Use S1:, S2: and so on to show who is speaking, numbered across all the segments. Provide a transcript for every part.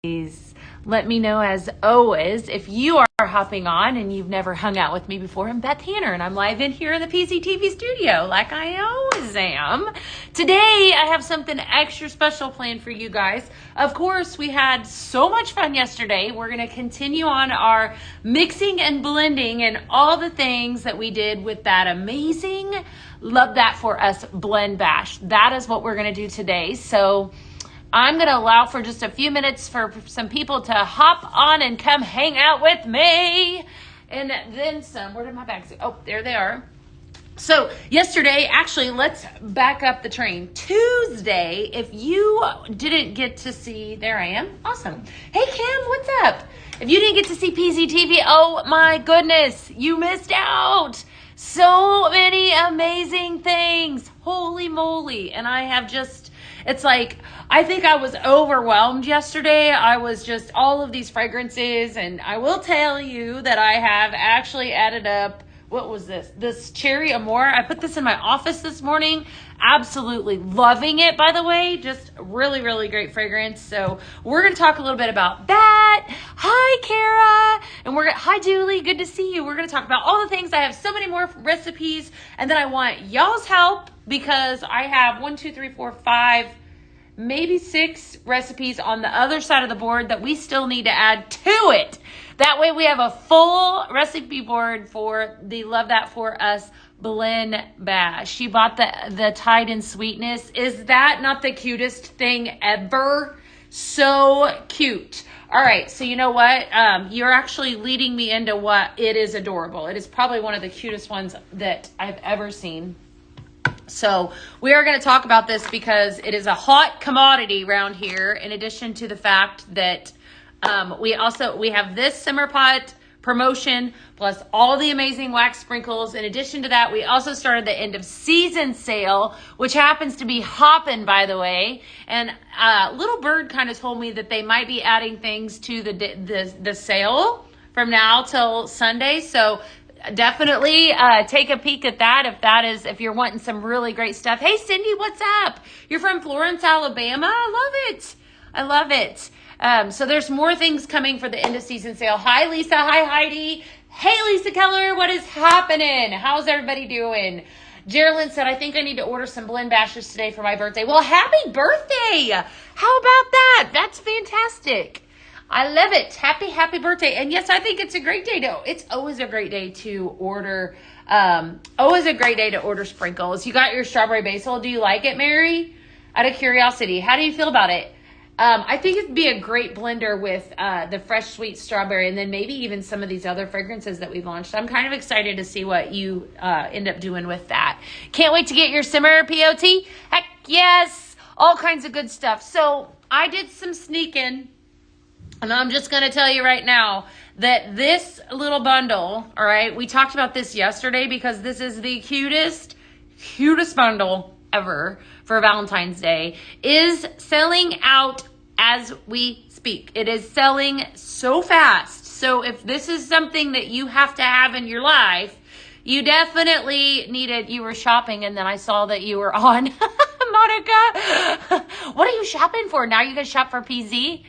S1: Let me know, as always, if you are hopping on and you've never hung out with me before. I'm Beth Hanner, and I'm live in here in the PZTV studio like I always am. Today, I have something extra special planned for you guys. Of course, we had so much fun yesterday. We're going to continue on our mixing and blending and all the things that we did with that amazing Love That For Us blend bash. That is what we're going to do today. So I'm going to allow for just a few minutes for some people to hop on and come hang out with me. And then some. Where did my bags go? Oh, there they are. So yesterday, actually, let's back up the train. Tuesday, if you didn't get to see, there I am. Awesome. Hey, Kim, what's up? If you didn't get to see PZTV, oh my goodness, you missed out. So many amazing things. Holy moly. And I have just, it's like, I think I was overwhelmed yesterday. I was just all of these fragrances, and I will tell you that I have actually added up, what was this? This Cherry Amour. I put this in my office this morning. Absolutely loving it, by the way. Just really, really great fragrance. So we're going to talk a little bit about that. Hi, Kara. And hi, Julie. Good to see you. We're going to talk about all the things. I have so many more recipes. And then I want y'all's help because I have 1, 2, 3, 4, 5, maybe 6 recipes on the other side of the board that we still need to add to it. That way we have a full recipe board for the Love That For Us blend bash. She bought the Tide and Sweetness. Is that not the cutest thing ever? So cute. All right, so you know what? You're actually leading me into what it is adorable. It is probably one of the cutest ones that I've ever seen. So we are going to talk about this because it is a hot commodity around here, in addition to the fact that we have this simmer pot promotion plus all the amazing wax sprinkles. In addition to that, we also started the end of season sale, which happens to be hopping, by the way. And Little Bird kind of told me that they might be adding things to the sale from now till Sunday. So definitely take a peek at that if you're wanting some really great stuff. Hey, Cindy, what's up? You're from Florence, Alabama. I love it. So there's more things coming for the end of season sale. Hi, Lisa. Hi, Heidi. Hey, Lisa Keller. What is happening? How's everybody doing? Geraldine said, I think I need to order some blend bashes today for my birthday. Well, happy birthday. How about that? That's fantastic. I love it. Happy birthday. And yes, I think it's a great day it's always a great day to order, sprinkles. You got your strawberry basil. Do you like it, Mary? Out of curiosity, how do you feel about it? I think it'd be a great blender with the fresh sweet strawberry, and then maybe even some of these other fragrances that we've launched. I'm kind of excited to see what you end up doing with that. Can't wait to get your simmer POT. Heck yes, all kinds of good stuff. So I did some sneaking. And I'm just going to tell you right now that this little bundle, all right, we talked about this yesterday because this is the cutest bundle ever for Valentine's Day, is selling out as we speak. It is selling so fast. So if this is something that you have to have in your life, you definitely needed, you were shopping and then I saw that you were on. Monica, what are you shopping for? Now you can shop for PZ?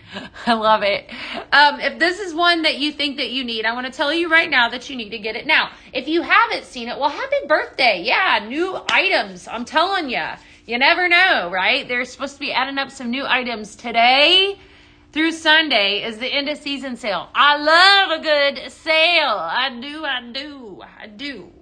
S1: I love it. If this is one that you think that you need, I want to tell you right now that you need to get it now. If you haven't seen it, well, happy birthday. Yeah, new items. I'm telling you. You never know, right? They're supposed to be adding up some new items today through Sunday is the end of season sale. I love a good sale. I do.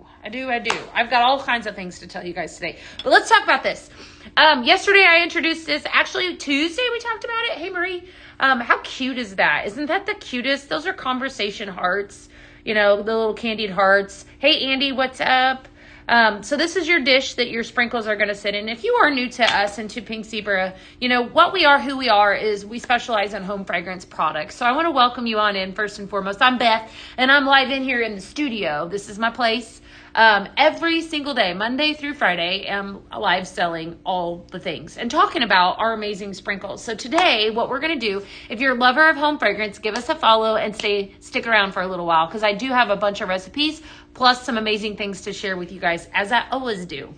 S1: I've got all kinds of things to tell you guys today. But let's talk about this. Yesterday I introduced this. Actually, Tuesday we talked about it. Hey, Marie. How cute is that? Isn't that the cutest? Those are conversation hearts. You know, the little candied hearts. Hey, Andy, what's up? So this is your dish that your sprinkles are going to sit in. If you are new to us and to Pink Zebra, you know, what we are, who we are, is we specialize in home fragrance products. So I want to welcome you on in first and foremost. I'm Beth, and I'm live in here in the studio. This is my place. Every single day, Monday through Friday, I'm live selling all the things and talking about our amazing sprinkles. So today, what we're going to do, if you're a lover of home fragrance, give us a follow and stick around for a little while, because I do have a bunch of recipes plus some amazing things to share with you guys, as I always do.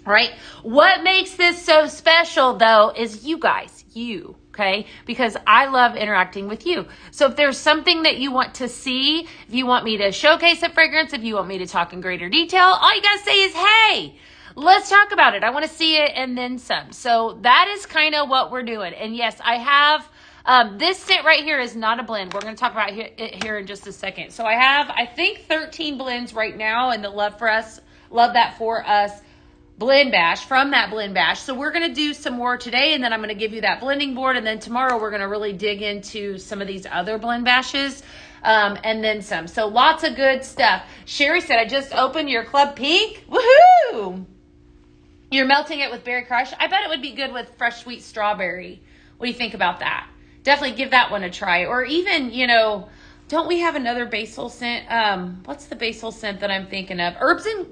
S1: All right. What makes this so special, though, is you guys, you okay? Because I love interacting with you. So if there's something that you want to see, if you want me to showcase a fragrance, if you want me to talk in greater detail, all you gotta say is, hey, let's talk about it. I want to see it and then some. So that is kind of what we're doing. And yes, I have, this scent right here is not a blend. We're going to talk about it here in just a second. So I have, I think 13 blends right now in the Love That For Us blend bash, from that blend bash. So we're going to do some more today, and then I'm going to give you that blending board, and then tomorrow we're going to really dig into some of these other blend bashes, and then some. So lots of good stuff. Sherry said, I just opened your Club Pink. Woohoo! You're melting it with Berry Crush. I bet it would be good with fresh sweet strawberry. What do you think about that? Definitely give that one a try. Or even, you know, don't we have another basil scent? What's the basil scent that I'm thinking of?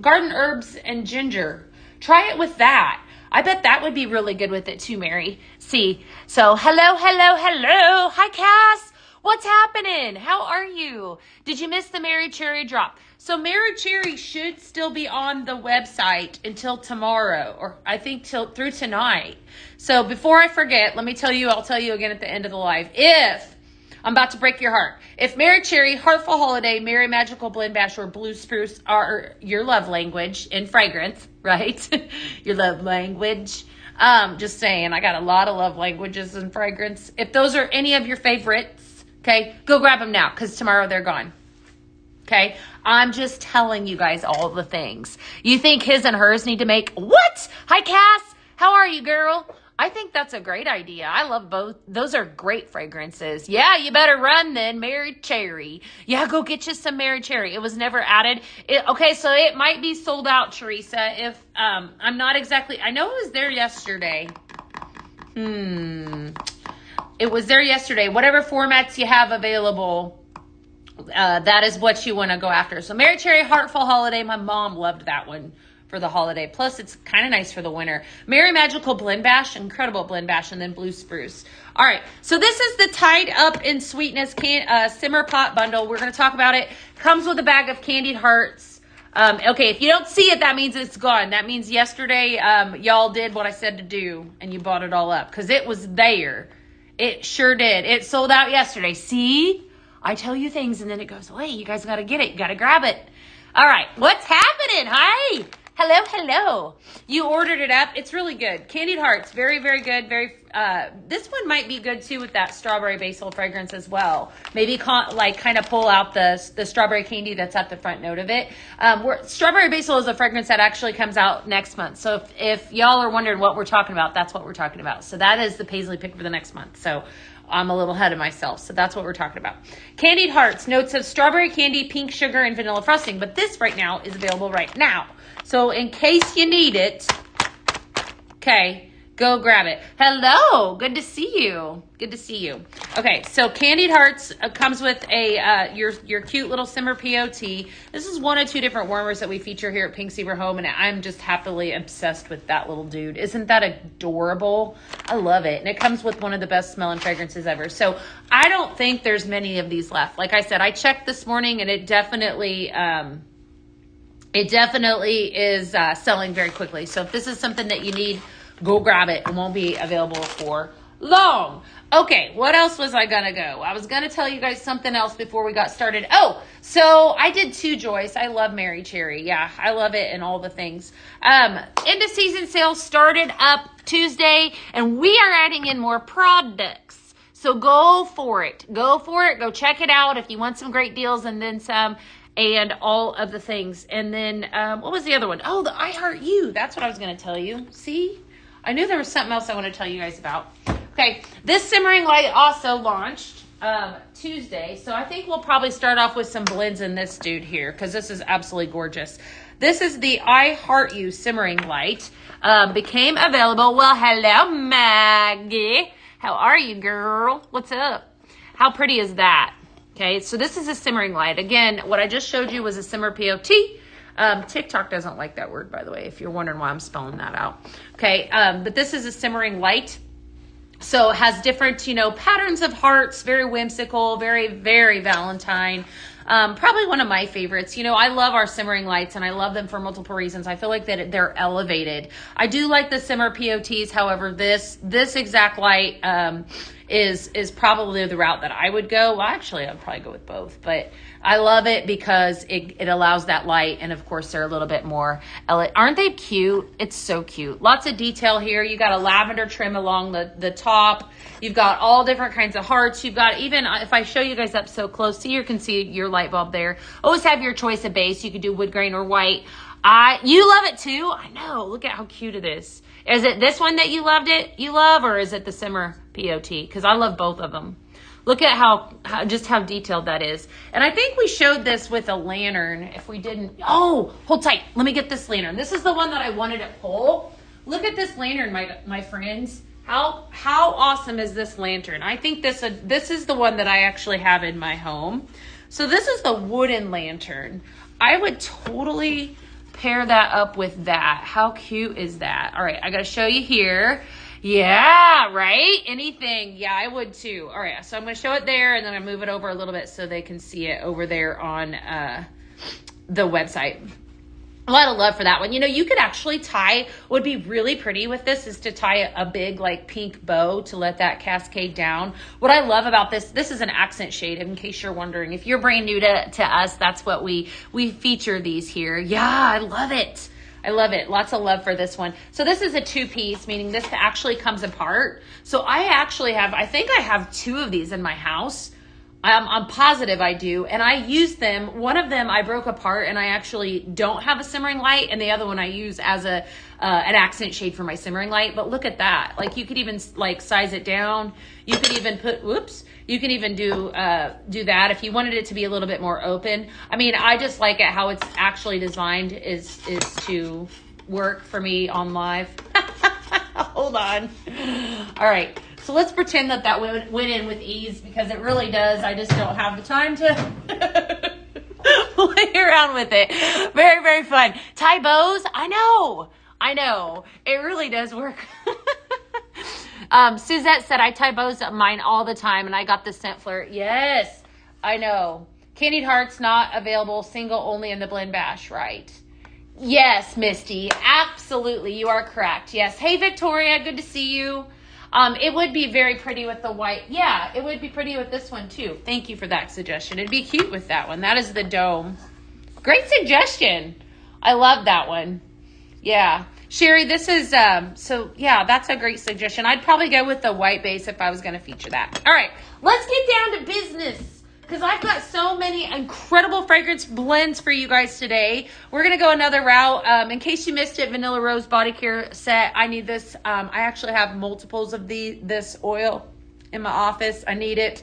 S1: Garden herbs and ginger. Try it with that. I bet that would be really good with it too, Mary. See, so hello. Hi, Cass. What's happening? How are you? Did you miss the Mary Cherry drop? So Mary Cherry should still be on the website until tomorrow, or I think through tonight. So before I forget, let me tell you, I'll tell you again at the end of the live. If I'm about to break your heart. If Mary Cherry, Heartful Holiday, Mary Magical Blend Bash, or Blue Spruce are your love language in fragrance, right? Your love language. Just saying, I got a lot of love languages in fragrance. If those are any of your favorites, okay, go grab them now, because tomorrow they're gone. Okay, I'm just telling you guys all the things. You think his and hers need to make what? Hi, Cass. How are you, girl? I think that's a great idea. I love both. Those are great fragrances. Yeah, you better run then. Mary Cherry. Yeah, go get you some Mary Cherry. It was never added. Okay, so it might be sold out, Teresa. If I'm not exactly, I know it was there yesterday. It was there yesterday. Whatever formats you have available, that is what you want to go after. So Mary Cherry, Heartful Holiday. My mom loved that one for the holiday. Plus, it's kind of nice for the winter. Mary Magical Blend Bash, incredible blend bash, and then Blue Spruce. All right, so this is the Tied Up in Sweetness Simmer Pot Bundle. We're going to talk about it. Comes with a bag of candied hearts. Okay, if you don't see it, that means it's gone. That means yesterday y'all did what I said to do, and you bought it all up, because it was there. It sure did. It sold out yesterday. See? I tell you things, and then it goes away. You guys got to get it. You got to grab it. All right, what's happening? Hi. Hello. You ordered it up. It's really good. Candied Hearts, very, very good. This one might be good too with that strawberry basil fragrance as well. Maybe kind of pull out the strawberry candy that's at the front note of it. Strawberry basil is a fragrance that actually comes out next month. So if y'all are wondering what we're talking about, that's what we're talking about. So that is the Paisley pick for the next month. So I'm a little ahead of myself. So that's what we're talking about. Candied Hearts, notes of strawberry candy, pink sugar, and vanilla frosting. But this right now is available right now. So in case you need it, okay, go grab it. Hello, good to see you. Good to see you. Okay, so Candied Hearts comes with a your cute little simmer POT. This is one of two different warmers that we feature here at Pink Zebra Home, and I'm just happily obsessed with that little dude. Isn't that adorable? I love it. And it comes with one of the best smelling fragrances ever. So I don't think there's many of these left. Like I said, I checked this morning, and it definitely is selling very quickly. So if this is something that you need, go grab it. It won't be available for long. Okay, what else was I gonna go? I was gonna tell you guys something else before we got started. Oh, so I did too, Joyce. I love Mary Cherry. Yeah, I love it and all the things. End of season sales started up Tuesday, and we are adding in more products. So go for it. Go check it out if you want some great deals and then some. And all of the things. And then, what was the other one? Oh, the I Heart You. That's what I was going to tell you. See? I knew there was something else I want to tell you guys about. Okay, this simmering light also launched Tuesday. So I think we'll probably start off with some blends in this dude here, because this is absolutely gorgeous. This is the I Heart You simmering light. Became available. Well, hello, Maggie. How are you, girl? What's up? How pretty is that? Okay, so this is a simmering light. Again, what I just showed you was a simmer POT. TikTok doesn't like that word, by the way, if you're wondering why I'm spelling that out. Okay, but this is a simmering light. So it has different, patterns of hearts, very whimsical, very, very Valentine. Probably one of my favorites. You know, I love our simmering lights, and I love them for multiple reasons. I feel like that they're elevated. I do like the simmer POTs. However, this exact light is probably the route that I would go. Well, actually, I'd probably go with both, but I love it because it allows that light, and of course they're a little bit more aren't they cute? It's so cute. Lots of detail here. You got a lavender trim along the top. You've got all different kinds of hearts. You've got, even if I show you guys up so close, so you can see your light bulb there. Always have your choice of base. You could do wood grain or white. You love it too. I know. Look at how cute it is. Is it this one that you love, or is it the simmer POT? Because I love both of them. Look at how detailed that is. And I think we showed this with a lantern. If we didn't, oh, hold tight. Let me get this lantern. This is the one that I wanted to pull. Look at this lantern, my friends. How awesome is this lantern? I think this is the one that I actually have in my home. So this is the wooden lantern. I would totally pair that up with that. How cute is that? All right, I got to show you here. Yeah, right? Anything. Yeah, I would too. All right, so I'm going to show it there, and then I move it over a little bit so they can see it over there on the website. A lot of love for that one. You know, you could actually tie, would be really pretty with this is to tie a big like pink bow to let that cascade down. What I love about this is an accent shade, in case you're wondering. If you're brand new to us, that's what we feature these here. Yeah, I love it. I love it. Lots of love for this one. So this is a 2-piece, meaning this actually comes apart. So I think I have 2 of these in my house. I'm positive I do. And I use them. One of them I broke apart, and I actually don't have a simmering light. And the other one I use as an accent shade for my simmering light. But look at that. Like, you could even like size it down. You could even you can even do that if you wanted it to be a little bit more open. I mean, I just like it how it's actually designed is to work for me on live. Hold on. All right. So let's pretend that went in with ease, because it really does. I just don't have the time to play around with it. Very, very fun. Tie bows. I know. It really does work. Suzette said, I tie bows of mine all the time, and I got the scent flirt. Yes, I know. Candied hearts not available, single only in the blend bash, right? Yes, Misty, absolutely. You are correct. Yes. Hey, Victoria, good to see you. It would be very pretty with the white. Yeah, it would be pretty with this one too. Thank you for that suggestion. It'd be cute with that one. That is the dome. Great suggestion. I love that one. Yeah. Sherry, this is, so yeah, that's a great suggestion. I'd probably go with the white base if I was going to feature that. All right, let's get down to business, because I've got so many incredible fragrance blends for you guys today. We're going to go another route. In case you missed it, Vanilla Rose Body Care set. I need this. I actually have multiples of this oil in my office. I need it.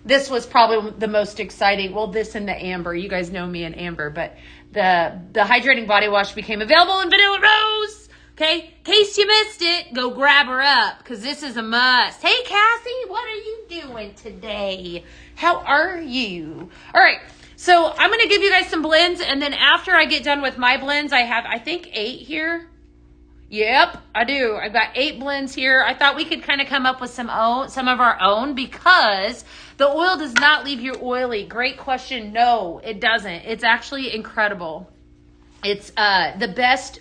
S1: This was probably the most exciting. Well, this and the amber. You guys know me and amber, but the hydrating body wash became available in Vanilla Rose. Okay, in case you missed it, go grab her up, because this is a must. Hey, Cassie, what are you doing today? How are you? All right, so I'm going to give you guys some blends, and then after I get done with my blends, I have, I think, 8 here. Yep, I do. I've got 8 blends here. I thought we could kind of come up with some of our own, because the oil does not leave you oily. Great question. No, it doesn't. It's actually incredible. It's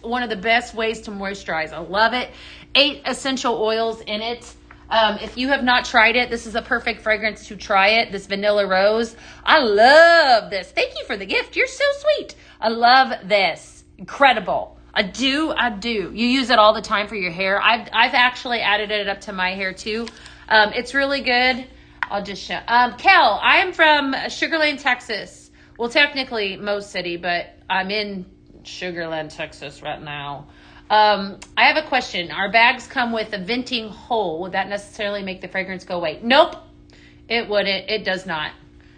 S1: one of the best ways to moisturize. I love it. 8 essential oils in it. If you have not tried it, this is a perfect fragrance to try it. This Vanilla Rose. I love this. Thank you for the gift. You're so sweet. I love this. Incredible. I do. You use it all the time for your hair. I've actually added it up to my hair too. It's really good. I'll just show. Kel, I am from Sugar Land, Texas. Well, technically Mo City, but I'm in Sugar Land, Texas right now. I have a question. Our bags come with a venting hole. Would that necessarily make the fragrance go away? Nope, it wouldn't. It does not.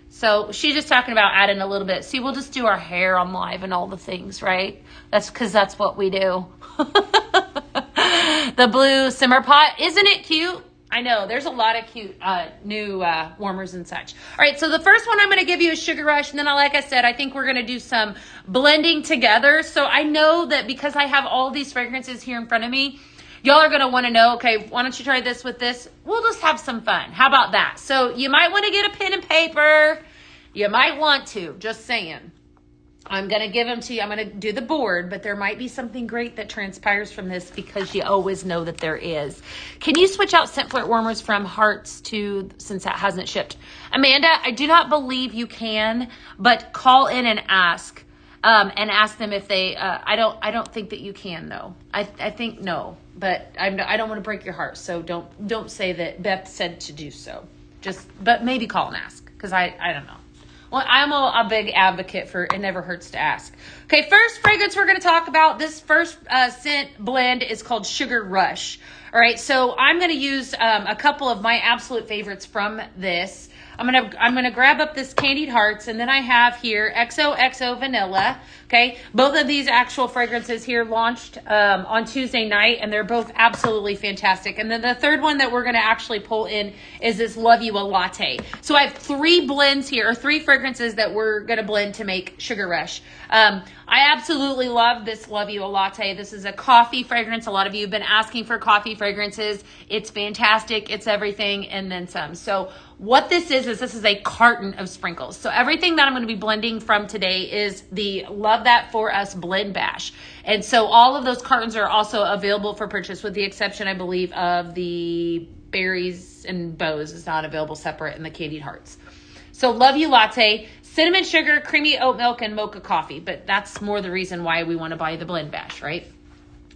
S1: So she's just talking about adding a little bit. See, we'll just do our hair on live and all the things, right? That's because that's what we do. The blue simmer pot. Isn't it cute? I know. There's a lot of cute new warmers and such. All right, so the first one I'm going to give you is Sugar Rush. And then, like I said, I think we're going to do some blending together. So I know that because I have all these fragrances here in front of me, y'all are going to want to know, okay, why don't you try this with this? We'll just have some fun. How about that? So you might want to get a pen and paper. You might want to, just saying. I'm going to give them to you. I'm going to do the board, but there might be something great that transpires from this because you always know that there is. Can you switch out scent flirt warmers from hearts to, since that hasn't shipped? Amanda, I do not believe you can, but call in and ask them if they, I don't think that you can though. I think no, but I don't want to break your heart. So don't say that Beth said to do so. But maybe call and ask because I don't know. Well, I'm a big advocate for it never hurts to ask. Okay, first fragrance we're going to talk about. This first scent blend is called Sugar Rush. All right, so I'm going to use a couple of my absolute favorites from this. I'm gonna grab up this Candied Hearts, and then I have here XOXO Vanilla. Okay, both of these actual fragrances here launched on Tuesday night, and they're both absolutely fantastic. And then the third one that we're gonna actually pull in is this Love You a Latte. So I have three blends here, or three fragrances that we're gonna blend to make Sugar Rush. I absolutely love this Love You a Latte. This is a coffee fragrance. A lot of you have been asking for coffee fragrances. It's fantastic. It's everything and then some. So what this is this is a carton of sprinkles. So everything that I'm going to be blending from today is the Love That For Us Blend Bash. And so all of those cartons are also available for purchase with the exception, I believe, of the Berries and Bows is not available separate in the Candied Hearts. So Love You Latte, cinnamon sugar, creamy oat milk, and mocha coffee. But that's more the reason why we want to buy the blend bash, right?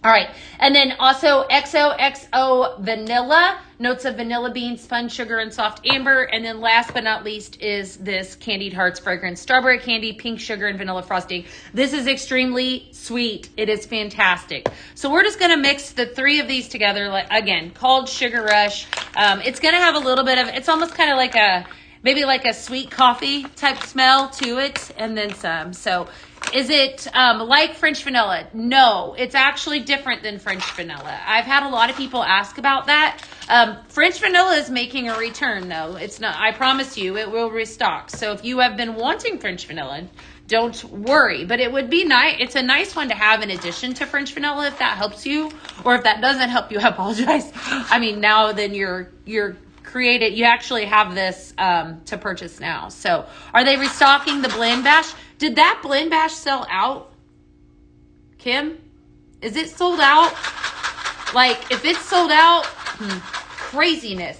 S1: All right. And then also XOXO Vanilla, notes of vanilla bean, spun sugar, and soft amber. And then last but not least is this Candied Hearts fragrance, strawberry candy, pink sugar, and vanilla frosting. This is extremely sweet. It is fantastic. So we're just going to mix the three of these together, like, again, called Sugar Rush. It's going to have a little bit of, it's almost kind of like maybe like a sweet coffee type smell to it, and then some. So is it like French vanilla? No, it's actually different than French vanilla. I've had a lot of people ask about that. French vanilla is making a return, though. It's not. I promise you, it will restock. So if you have been wanting French vanilla, don't worry. But it would be nice. It's a nice one to have in addition to French vanilla if that helps you, or if that doesn't help you, I apologize. I mean, now then you're created. You actually have this to purchase now. So are they restocking the blend bash? Did that blend bash sell out? Kim, is it sold out? Like, if it's sold out, craziness.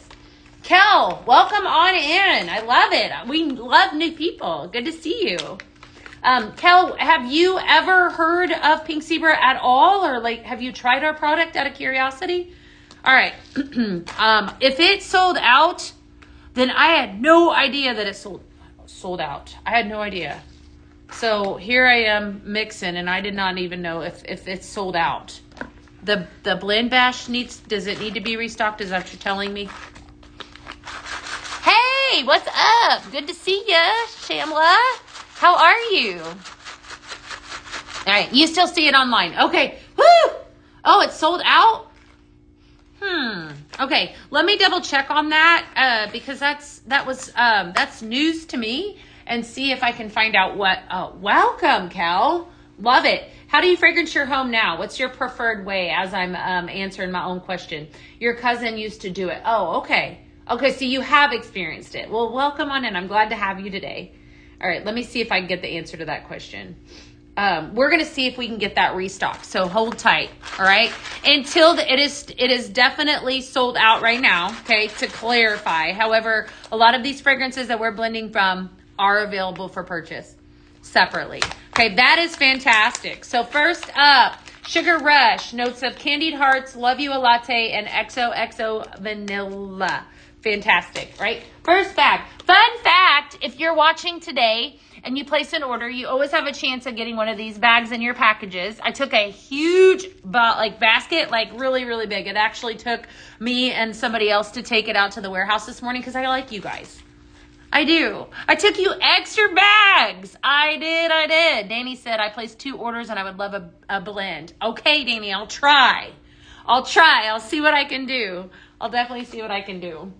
S1: Kel, welcome on in. I love it. We love new people. Good to see you. Kel, have you ever heard of Pink Zebra at all? Or like, have you tried our product out of curiosity? All right. If it sold out, then I had no idea that it sold out. I had no idea. So here I am mixing, and I did not even know if it's sold out. The blend bash does it need to be restocked? Is that what you're telling me? Hey, what's up? Good to see ya, Shamla. How are you? All right, you still see it online. Okay. Woo! Oh, it's sold out? Okay, let me double check on that because that's news to me, and see if I can find out what. Oh, welcome, Cal. Love it. How do you fragrance your home now? What's your preferred way? As I'm answering my own question. Your cousin used to do it. Oh, okay. Okay, so you have experienced it. Well, welcome on in. I'm glad to have you today. All right, let me see if I can get the answer to that question. We're going to see if we can get that restocked. So hold tight. All right. Until it is definitely sold out right now. Okay. To clarify. However, a lot of these fragrances that we're blending from are available for purchase separately. Okay. That is fantastic. So first up, Sugar Rush, notes of Candied Hearts, Love You a Latte, and XOXO Vanilla. Fantastic, right? First fact. Fun fact, if you're watching today and you place an order, you always have a chance of getting one of these bags in your packages. I took a huge basket, like really, really big. It actually took me and somebody else to take it out to the warehouse this morning because I like you guys. I do. I took you extra bags. I did. Danny said I placed 2 orders and I would love a blend. Okay, Danny, I'll try. I'll see what I can do. I'll definitely see what I can do.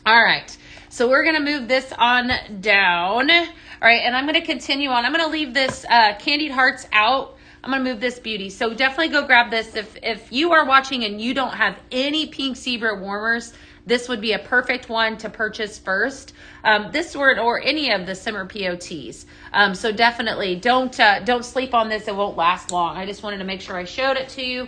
S1: All right. So we're going to move this on down. All right. And I'm going to continue on. I'm going to leave this Candied Hearts out. I'm going to move this beauty. So definitely go grab this. If you are watching and you don't have any Pink Zebra warmers, this would be a perfect one to purchase first. This or any of the simmer POTs. So definitely don't sleep on this. It won't last long. I just wanted to make sure I showed it to you.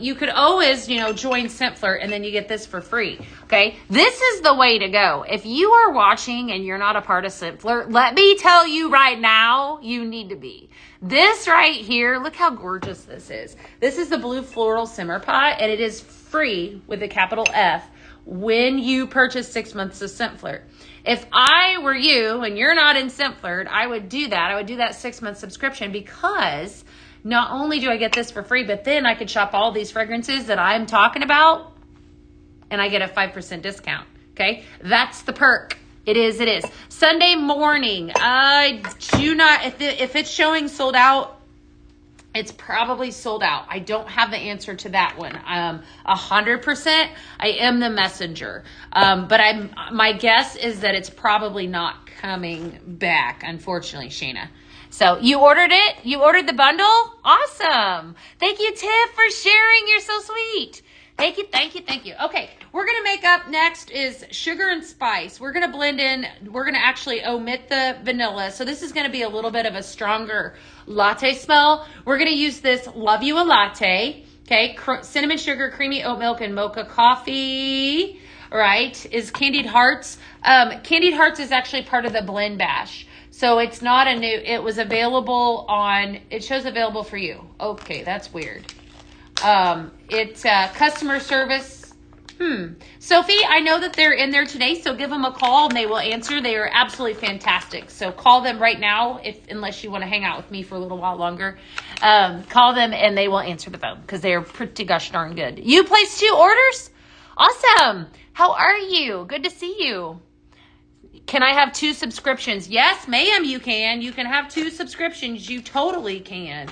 S1: You could always, join Simpler and then you get this for free. Okay. This is the way to go. If you are watching and you're not a part of Simpler, let me tell you right now, you need to be. This right here, look how gorgeous this is. This is the blue floral simmer pot and it is free with a capital F when you purchase 6 months of Simpler. If I were you and you're not in Simpler, I would do that. I would do that 6-month subscription because not only do I get this for free, but then I could shop all these fragrances that I'm talking about and I get a 5% discount. Okay. That's the perk. It is. Sunday morning. I do not, if it's showing sold out, it's probably sold out. I don't have the answer to that one. 100%. I am the messenger. But my guess is that it's probably not coming back, unfortunately, Shayna. So you ordered it? You ordered the bundle? Awesome. Thank you, Tiff, for sharing. You're so sweet. Thank you. Okay, we're going to make up next is sugar and spice. We're going to blend in, we're going to actually omit the vanilla. So this is going to be a little bit of a stronger latte smell. We're going to use this Love You a Latte. Okay, cinnamon sugar, creamy oat milk, and mocha coffee. Right, is Candied Hearts. Candied Hearts is actually part of the blend bash. So it's not a new, it was available on, it shows available for you. Okay, that's weird. It's customer service. Sophie, I know that they're in there today, so give them a call and they will answer. They are absolutely fantastic. So call them right now, unless you want to hang out with me for a little while longer. Call them and they will answer the phone because they are pretty gosh darn good. You placed 2 orders? Awesome. How are you? Good to see you. Can I have 2 subscriptions? Yes, ma'am, you can. You can have 2 subscriptions. You totally can.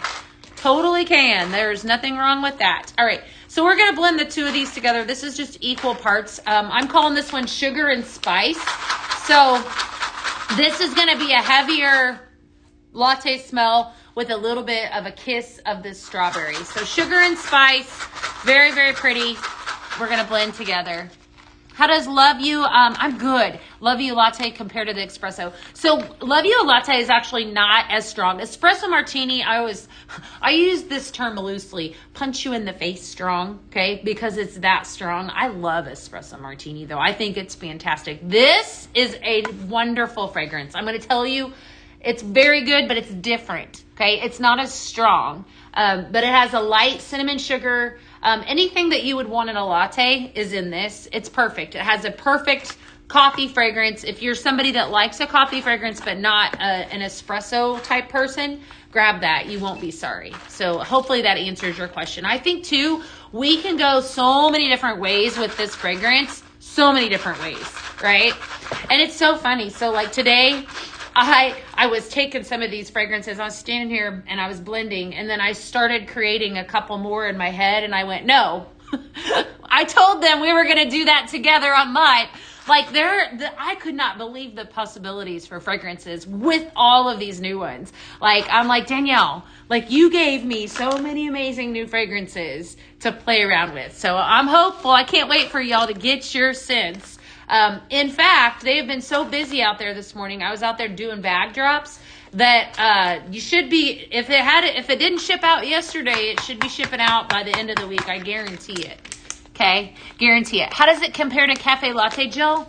S1: Totally can. There's nothing wrong with that. All right. So we're going to blend the 2 of these together. This is just equal parts. I'm calling this one sugar and spice. So this is going to be a heavier latte smell with a little bit of a kiss of this strawberry. So sugar and spice. Very, very pretty. We're going to blend together. How does Love You, I'm good. Love You Latte compared to the espresso. So Love You Latte is actually not as strong. Espresso Martini, I use this term loosely, punch you in the face strong, okay? Because it's that strong. I love Espresso Martini though. I think it's fantastic. This is a wonderful fragrance. I'm going to tell you, it's very good, but it's different, okay? It's not as strong, but it has a light cinnamon sugar. Anything that you would want in a latte is in this. It's perfect. It has a perfect coffee fragrance. If you're somebody that likes a coffee fragrance but not an espresso type person, grab that. You won't be sorry. So hopefully that answers your question. I think too, we can go so many different ways with this fragrance. So many different ways, right? And it's so funny. So like today, I was taking some of these fragrances. I was standing here and I was blending and then I started creating a couple more in my head and I went, no. I told them we were going to do that together on mine. Like I could not believe the possibilities for fragrances with all of these new ones. Like, I'm like, Danielle, like you gave me so many amazing new fragrances to play around with. So I'm hopeful. I can't wait for y'all to get your sense. In fact, they have been so busy out there this morning. I was out there doing bag drops that you should be, if it didn't ship out yesterday, it should be shipping out by the end of the week. I guarantee it. Okay, guarantee it. How does it compare to Cafe Latte, Jill?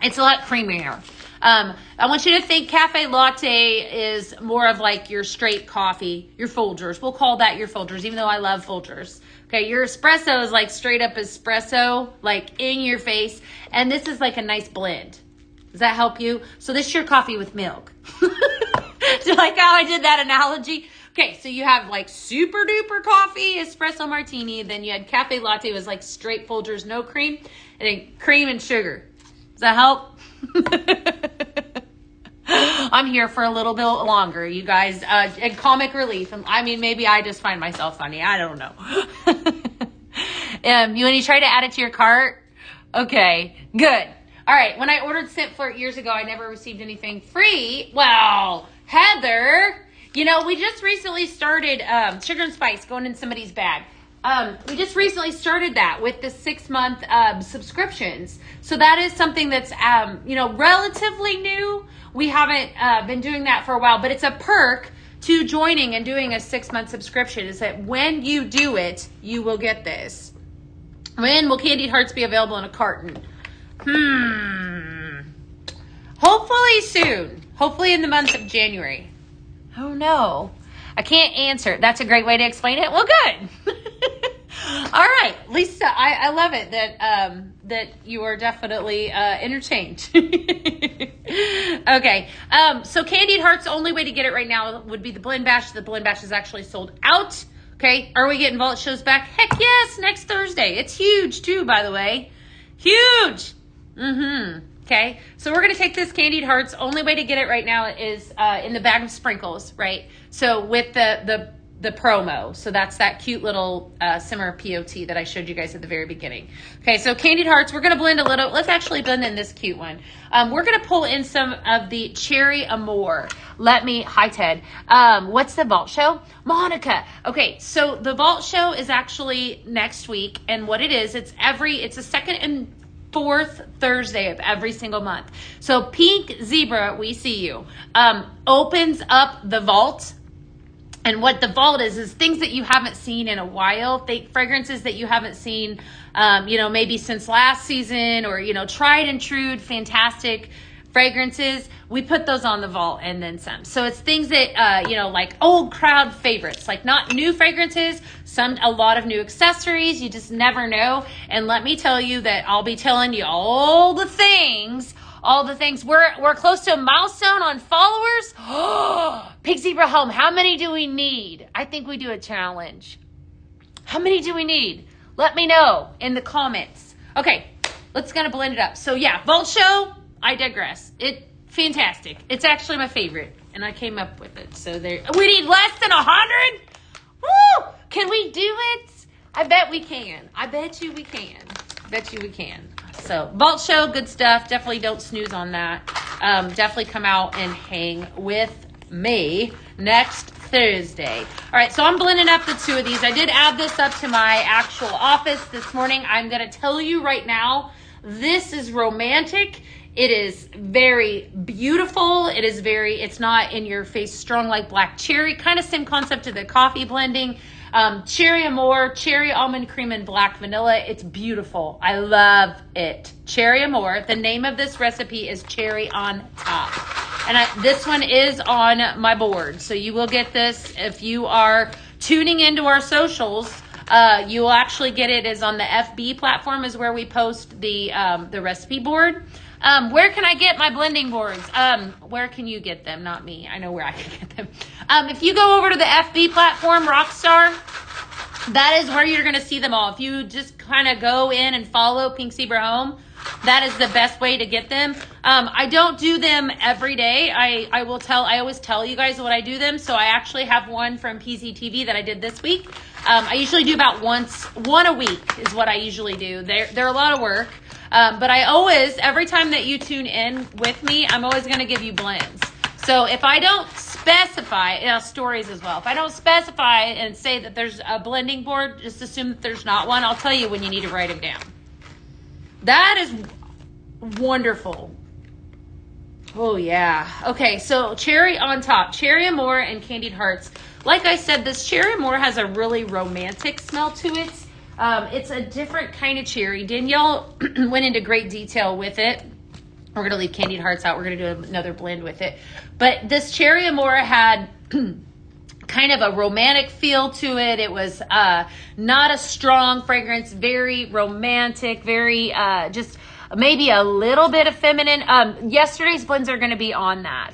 S1: It's a lot creamier. I want you to think Cafe Latte is more of like your straight coffee, your Folgers. We'll call that your Folgers, even though I love Folgers. Okay, your espresso is like straight up espresso, like in your face. And this is like a nice blend. Does that help you? So this is your coffee with milk. Do you like how I did that analogy? Okay, so you have like super duper coffee, espresso martini. Then you had Cafe Latte, was like straight Folgers, no cream. And then cream and sugar. Does that help? I'm here for a little bit longer, you guys. And comic relief. I mean, maybe I just find myself funny. I don't know. When you try to add it to your cart? Okay, good. All right, when I ordered Simpler years ago, I never received anything free. Well, Heather, you know, we just recently started Sugar and Spice going in somebody's bag. We just recently started that with the 6-month subscriptions. So that is something that's, relatively new. We haven't been doing that for a while, but it's a perk to joining and doing a 6-month subscription, is that when you do it, you will get this. When will Candied Hearts be available in a carton? Hopefully soon. Hopefully in the month of January. Oh no, I can't answer. That's a great way to explain it. Well, good. All right, Lisa, I love it that you are definitely entertained. Okay, so Candied Hearts, the only way to get it right now would be the Blend Bash. The Blend Bash is actually sold out. Okay, are we getting Vault shows back? Heck yes, next Thursday. It's huge too, by the way. Huge. Okay, so we're going to take this Candied Hearts. Only way to get it right now is in the bag of sprinkles, right? So with the promo. So that's that cute little simmer POT that I showed you guys at the very beginning. Okay, so Candied Hearts, we're going to blend a little. Let's actually blend in this cute one. We're going to pull in some of the Cherry Amour. Hi Ted. What's the Vault show? Monica. Okay, so the Vault show is actually next week. And what it is, it's a second and fourth Thursday of every single month. So Pink Zebra, we see you, opens up the vault. And what the vault is things that you haven't seen in a while, fragrances that you haven't seen, maybe since last season, or, tried and true, fantastic fragrances. We put those on the vault and then some. So it's things that, like old crowd favorites, like not new fragrances, a lot of new accessories. You just never know. And let me tell you that I'll be telling you all the things. We're close to a milestone on followers. Oh, Pink Zebra Home. How many do we need? I think we do a challenge. How many do we need? Let me know in the comments. Okay, let's gonna blend it up. So yeah, Vault Show, I digress. Fantastic. It's actually my favorite, and I came up with it. So we need less than 100? Woo! Can we do it? I bet we can. I bet you we can. So Vault Show, good stuff. Definitely don't snooze on that. Definitely come out and hang with me next Thursday. All right, so I'm blending up the two of these. I did add this up to my actual office this morning. I'm going to tell you right now, this is romantic. It is very beautiful. It's not in your face strong like black cherry. Kind of same concept to the coffee blending. Cherry Amour, cherry almond cream, and black vanilla. It's beautiful. I love it. Cherry Amour. The name of this recipe is Cherry on Top. And this one is on my board. So you will get this if you are tuning into our socials. You will actually get it is on the FB platform is where we post the recipe board. Where can I get my blending boards? Where can you get them? Not me. I know where I can get them. If you go over to the FB platform, Rockstar, that is where you're going to see them all. If you just kind of go in and follow Pink Zebra Home, that is the best way to get them. I don't do them every day. I always tell you guys what I do them. So I actually have one from PZTV that I did this week. I usually do about one a week is what I usually do. They're a lot of work. But every time that you tune in with me, I'm always going to give you blends. So if I don't specify, stories as well. If I don't specify and say that there's a blending board, just assume that there's not one. I'll tell you when you need to write them down. That is wonderful. Oh, yeah. Okay, so Cherry on Top. Cherry Amour and Candied Hearts. Like I said, this Cherry Amour has a really romantic smell to it. It's a different kind of cherry. Danielle went into great detail with it. We're going to leave Candied Hearts out. We're going to do another blend with it. But this Cherry Amour had kind of a romantic feel to it. It was not a strong fragrance, very romantic, very just maybe a little bit of feminine. Yesterday's blends are going to be on that.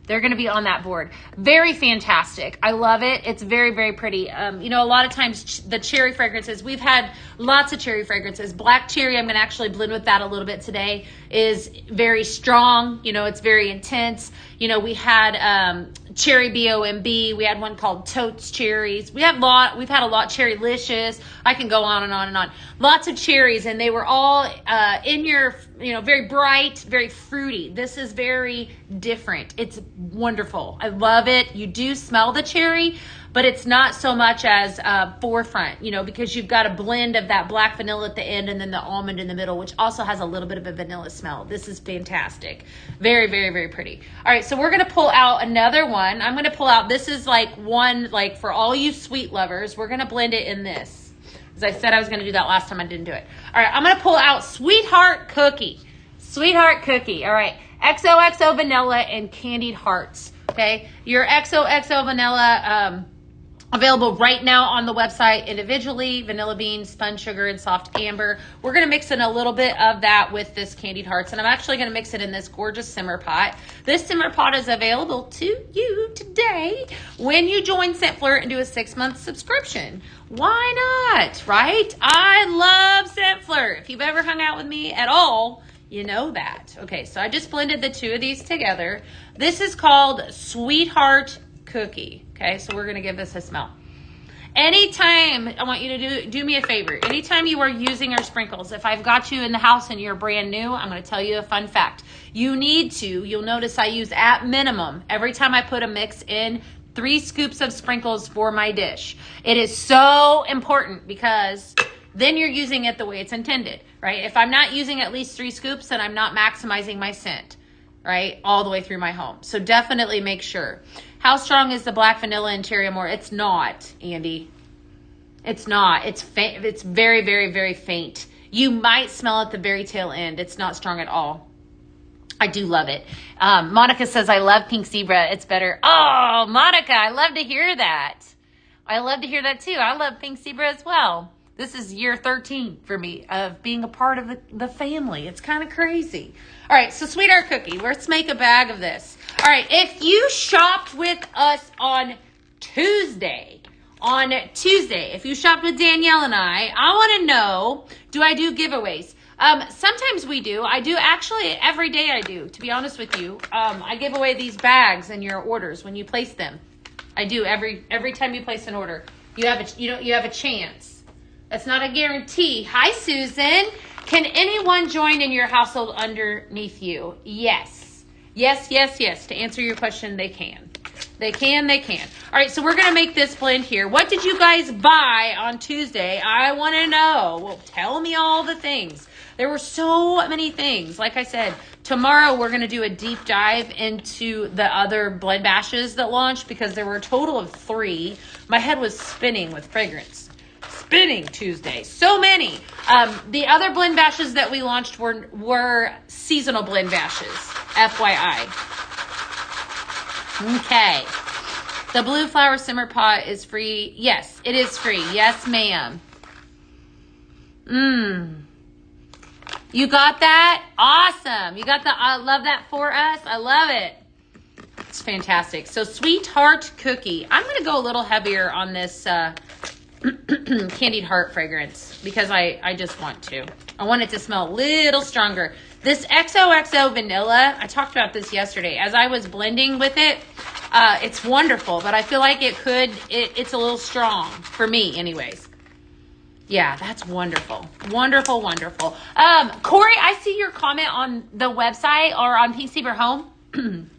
S1: They're going to be on that board. Very fantastic. I love it. It's very, very pretty. A lot of times the cherry fragrances, we've had lots of cherry fragrances. Black cherry, I'm going to actually blend with that a little bit today, is very strong. It's very intense. We had cherry B-O-M-B. We had one called Totes Cherries. We've had a lot, Cherrylicious. I can go on and on and on. Lots of cherries, and they were all very bright, very fruity. This is very different. It's wonderful. I love it. You do smell the cherry, but it's not so much as forefront, you know, because you've got a blend of that black vanilla at the end and then the almond in the middle, which also has a little bit of a vanilla smell. This is fantastic. Very, very, very pretty. All right, so we're going to pull out another one. I'm going to pull out, this is like one, like for all you sweet lovers, we're going to blend it in this. As I said I was going to do that last time, I didn't do it. All right, I'm going to pull out Sweetheart Cookie. Sweetheart Cookie. All right, XOXO vanilla and candied hearts. Okay, your XOXO vanilla, available right now on the website individually, vanilla bean, spun sugar, and soft amber. We're going to mix in a little bit of that with this candied hearts, and I'm actually going to mix it in this gorgeous simmer pot. This simmer pot is available to you today when you join ScentFlirt and do a 6-month subscription. Why not, right? I love ScentFlirt. If you've ever hung out with me at all, you know that. Okay, so I just blended the two of these together. This is called Sweetheart Cookie. Okay, so we're going to give this a smell. Anytime, I want you to do me a favor. Anytime you are using our sprinkles, if I've got you in the house and you're brand new, I'm going to tell you a fun fact. You need to, you'll notice I use at minimum, every time I put a mix in, 3 scoops of sprinkles for my dish. It is so important because then you're using it the way it's intended, right? If I'm not using at least 3 scoops, then I'm not maximizing my scent, right? All the way through my home. So definitely make sure. How strong is the black vanilla and cherry amore? It's not, Andy. It's not. It's faint. It's very, very, very faint. You might smell at the very tail end. It's not strong at all. I do love it. Monica says, I love pink zebra. It's better. Oh, Monica, I love to hear that. I love to hear that too. I love pink zebra as well. This is year 13 for me of being a part of the family. It's kind of crazy. All right, so Sweetheart Cookie, let's make a bag of this. All right, if you shopped with us on Tuesday, if you shopped with Danielle and I want to know, do I do giveaways? Sometimes we do. I do actually every day I do, to be honest with you. I give away these bags in your orders when you place them. I do every time you place an order. You have a chance. That's not a guarantee. Hi, Susan. Can anyone join in your household underneath you? Yes. Yes, yes, yes. To answer your question, they can. They can. All right, so we're going to make this blend here. What did you guys buy on Tuesday? I want to know. Well, tell me all the things. There were so many things. Like I said, tomorrow we're going to do a deep dive into the other blend bashes that launched because there were a total of 3. My head was spinning with fragrance. Spinning Tuesday. So many. The other blend bashes that we launched were seasonal blend bashes. FYI. Okay. The blue flower simmer pot is free. Yes, it is free. Yes, ma'am. You got that? Awesome. You got the I love that for us. I love it. It's fantastic. So Sweetheart Cookie. I'm going to go a little heavier on this candied heart fragrance because I just want to. I want it to smell a little stronger. This XOXO vanilla, I talked about this yesterday. As I was blending with it, it's wonderful, but I feel like it's a little strong for me anyways. Yeah, that's wonderful. Wonderful, wonderful. Corey, I see your comment on the website or on Pink Zebra Home.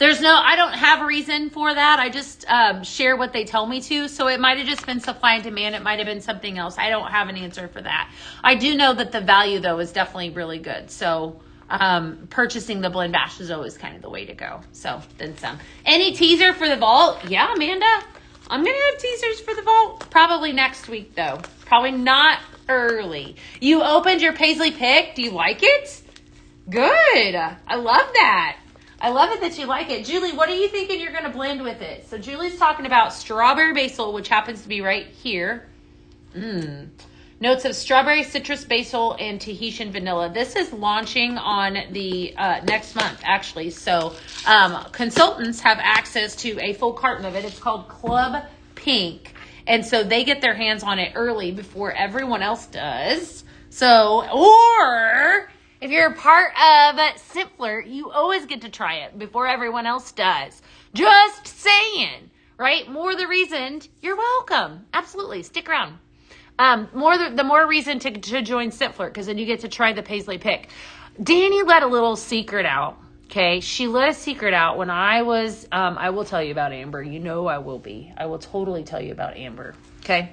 S1: I don't have a reason for that. I just share what they tell me to. So it might have just been supply and demand. It might have been something else. I don't have an answer for that. I do know that the value, though, is definitely really good. So purchasing the blend bash is always kind of the way to go. So then some. Any teaser for the vault? Yeah, Amanda. I'm going to have teasers for the vault. Probably next week, though. Probably not early. You opened your Paisley pick. Do you like it? Good. I love that. I love it that you like it. Julie, what are you thinking you're going to blend with it? So Julie's talking about strawberry basil, which happens to be right here. Notes of strawberry, citrus, basil, and Tahitian vanilla. This is launching on the next month, actually. So consultants have access to a full carton of it. It's called Club Pink. And so they get their hands on it early before everyone else does. So, or if you're a part of ScentFlirt, you always get to try it before everyone else does. Just saying, right? More the reason, you're welcome. Absolutely. Stick around. The more reason to join ScentFlirt because then you get to try the Paisley pick. Danny let a little secret out. Okay, she let a secret out when I was, I will tell you about Amber. You know I will be. I will totally tell you about Amber. Okay,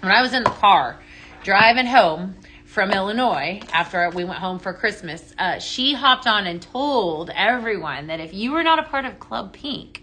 S1: when I was in the car driving home from Illinois after we went home for Christmas, she hopped on and told everyone that if you were not a part of Club Pink,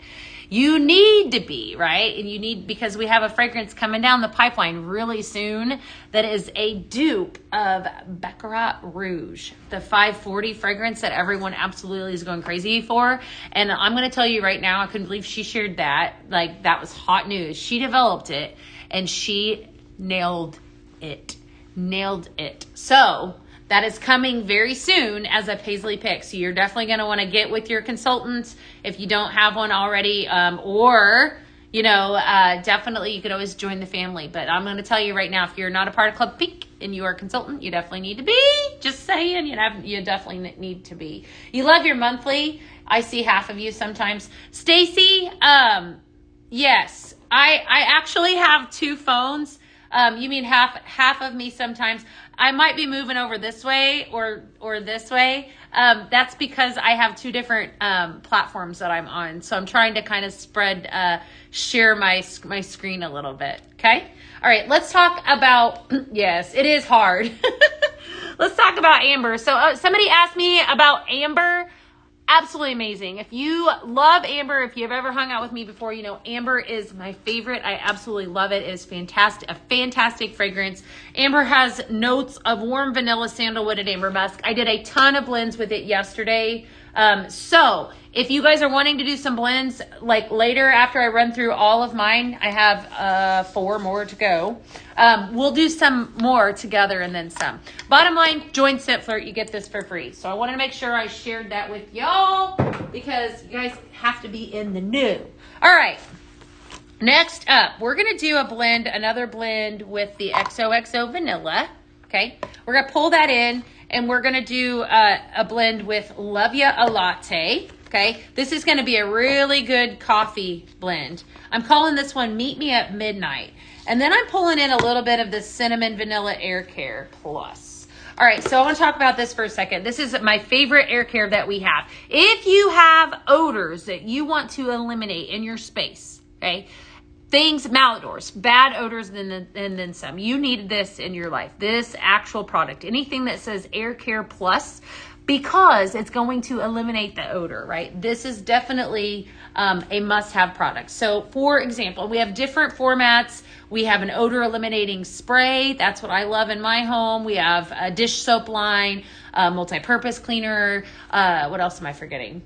S1: you need to be, right? And you need, because we have a fragrance coming down the pipeline really soon that is a dupe of Baccarat Rouge, the 540 fragrance that everyone absolutely is going crazy for. And I'm going to tell you right now, I couldn't believe she shared that. Like, that was hot news. She developed it and she nailed it. Nailed it. So that is coming very soon as a Paisley pick. So you're definitely going to want to get with your consultant if you don't have one already, or, you know, definitely you could always join the family. But I'm going to tell you right now, if you're not a part of Club Pink and you are a consultant, you definitely need to be. Just saying, you definitely need to be. You love your monthly. I see half of you sometimes. Stacy, yes, I actually have two phones. You mean half of me sometimes. I might be moving over this way or this way. That's because I have two different platforms that I'm on. So I'm trying to kind of share my screen a little bit. Okay. All right. Let's talk about, yes, it is hard. Let's talk about Amber. So somebody asked me about Amber. Absolutely amazing. If you love Amber, if you've ever hung out with me before, you know Amber is my favorite. I absolutely love it. It is fantastic, a fantastic fragrance. Amber has notes of warm vanilla, sandalwood, and amber musk. I did a ton of blends with it yesterday. So if you guys are wanting to do some blends, like later after I run through all of mine, I have 4 more to go. We'll do some more together and then some. Bottom line, join Scent Flirt. You get this for free. So I wanted to make sure I shared that with y'all because you guys have to be in the know. All right. Next up, we're going to do a blend, another blend with the XOXO Vanilla. Okay. We're going to pull that in and we're going to do a blend with Love Ya a Latte. Okay. This is going to be a really good coffee blend. I'm calling this one Meet Me at Midnight. And then I'm pulling in a little bit of the Cinnamon Vanilla Air Care Plus. All right, so I want to talk about this for a second. This is my favorite air care that we have. If you have odors that you want to eliminate in your space, okay, things, malodors, bad odors, and then some, you need this in your life. This actual product, anything that says Air Care Plus, because it's going to eliminate the odor, right? This is definitely a must-have product. So, for example, we have different formats. We have an odor eliminating spray. That's what I love in my home. We have a dish soap line, multi-purpose cleaner. What else am I forgetting?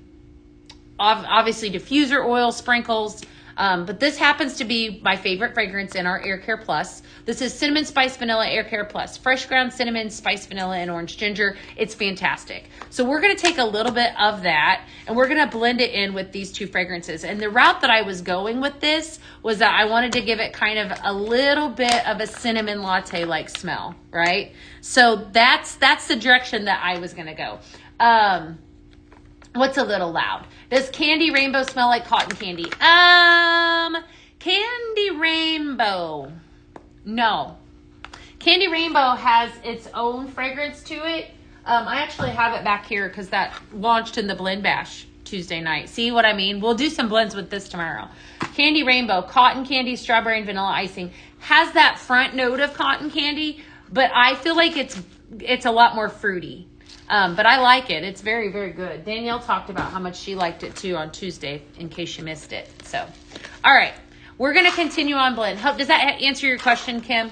S1: Obviously, diffuser oil sprinkles. But this happens to be my favorite fragrance in our Air Care Plus. This is Cinnamon Spice Vanilla Air Care Plus. Fresh ground cinnamon, spice vanilla, and orange ginger. It's fantastic. So we're going to take a little bit of that and we're going to blend it in with these two fragrances. And the route that I was going with this was that I wanted to give it kind of a little bit of a cinnamon latte-like smell, right? So that's the direction that I was going to go. What's a little loud? Does Candy Rainbow smell like cotton candy? Candy Rainbow. No. Candy Rainbow has its own fragrance to it. I actually have it back here because that launched in the Blend Bash Tuesday night. See what I mean? We'll do some blends with this tomorrow. Candy Rainbow, cotton candy, strawberry, and vanilla icing. Has that front note of cotton candy, but I feel like it's a lot more fruity. But I like it. It's very, very good. Danielle talked about how much she liked it too on Tuesday, in case you missed it. So, all right. We're going to continue on blend. Does that answer your question, Kim?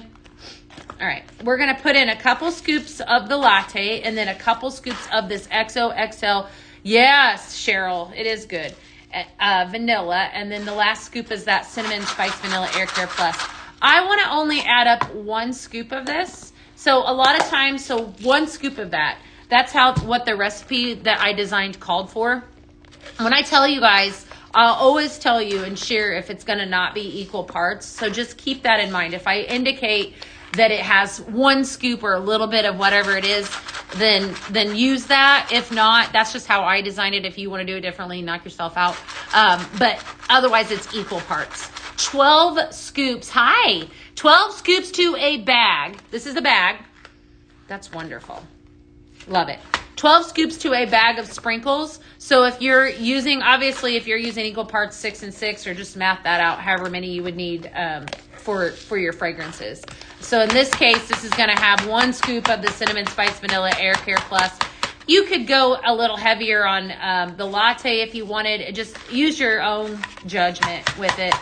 S1: All right. We're going to put in a couple scoops of the latte and then a couple scoops of this XOXL. Yes, Cheryl, it is good. Vanilla. And then the last scoop is that Cinnamon Spice Vanilla Air Care Plus. I want to only add up 1 scoop of this. So a lot of times, 1 scoop of that. That's what the recipe that I designed called for. When I tell you guys, I'll always tell you and share if it's going to not be equal parts. So just keep that in mind. If I indicate that it has 1 scoop or a little bit of whatever it is, then use that. If not, that's just how I designed it. If you want to do it differently, knock yourself out. But otherwise, it's equal parts. 12 scoops. Hi. 12 scoops to a bag. This is a bag. That's wonderful. Love it. 12 scoops to a bag of sprinkles. So if you're using, obviously, if you're using equal parts 6 and 6, or just math that out, however many you would need for your fragrances. So in this case, this is going to have 1 scoop of the Cinnamon Spice Vanilla Air Care Plus. You could go a little heavier on the latte if you wanted. Just use your own judgment with it.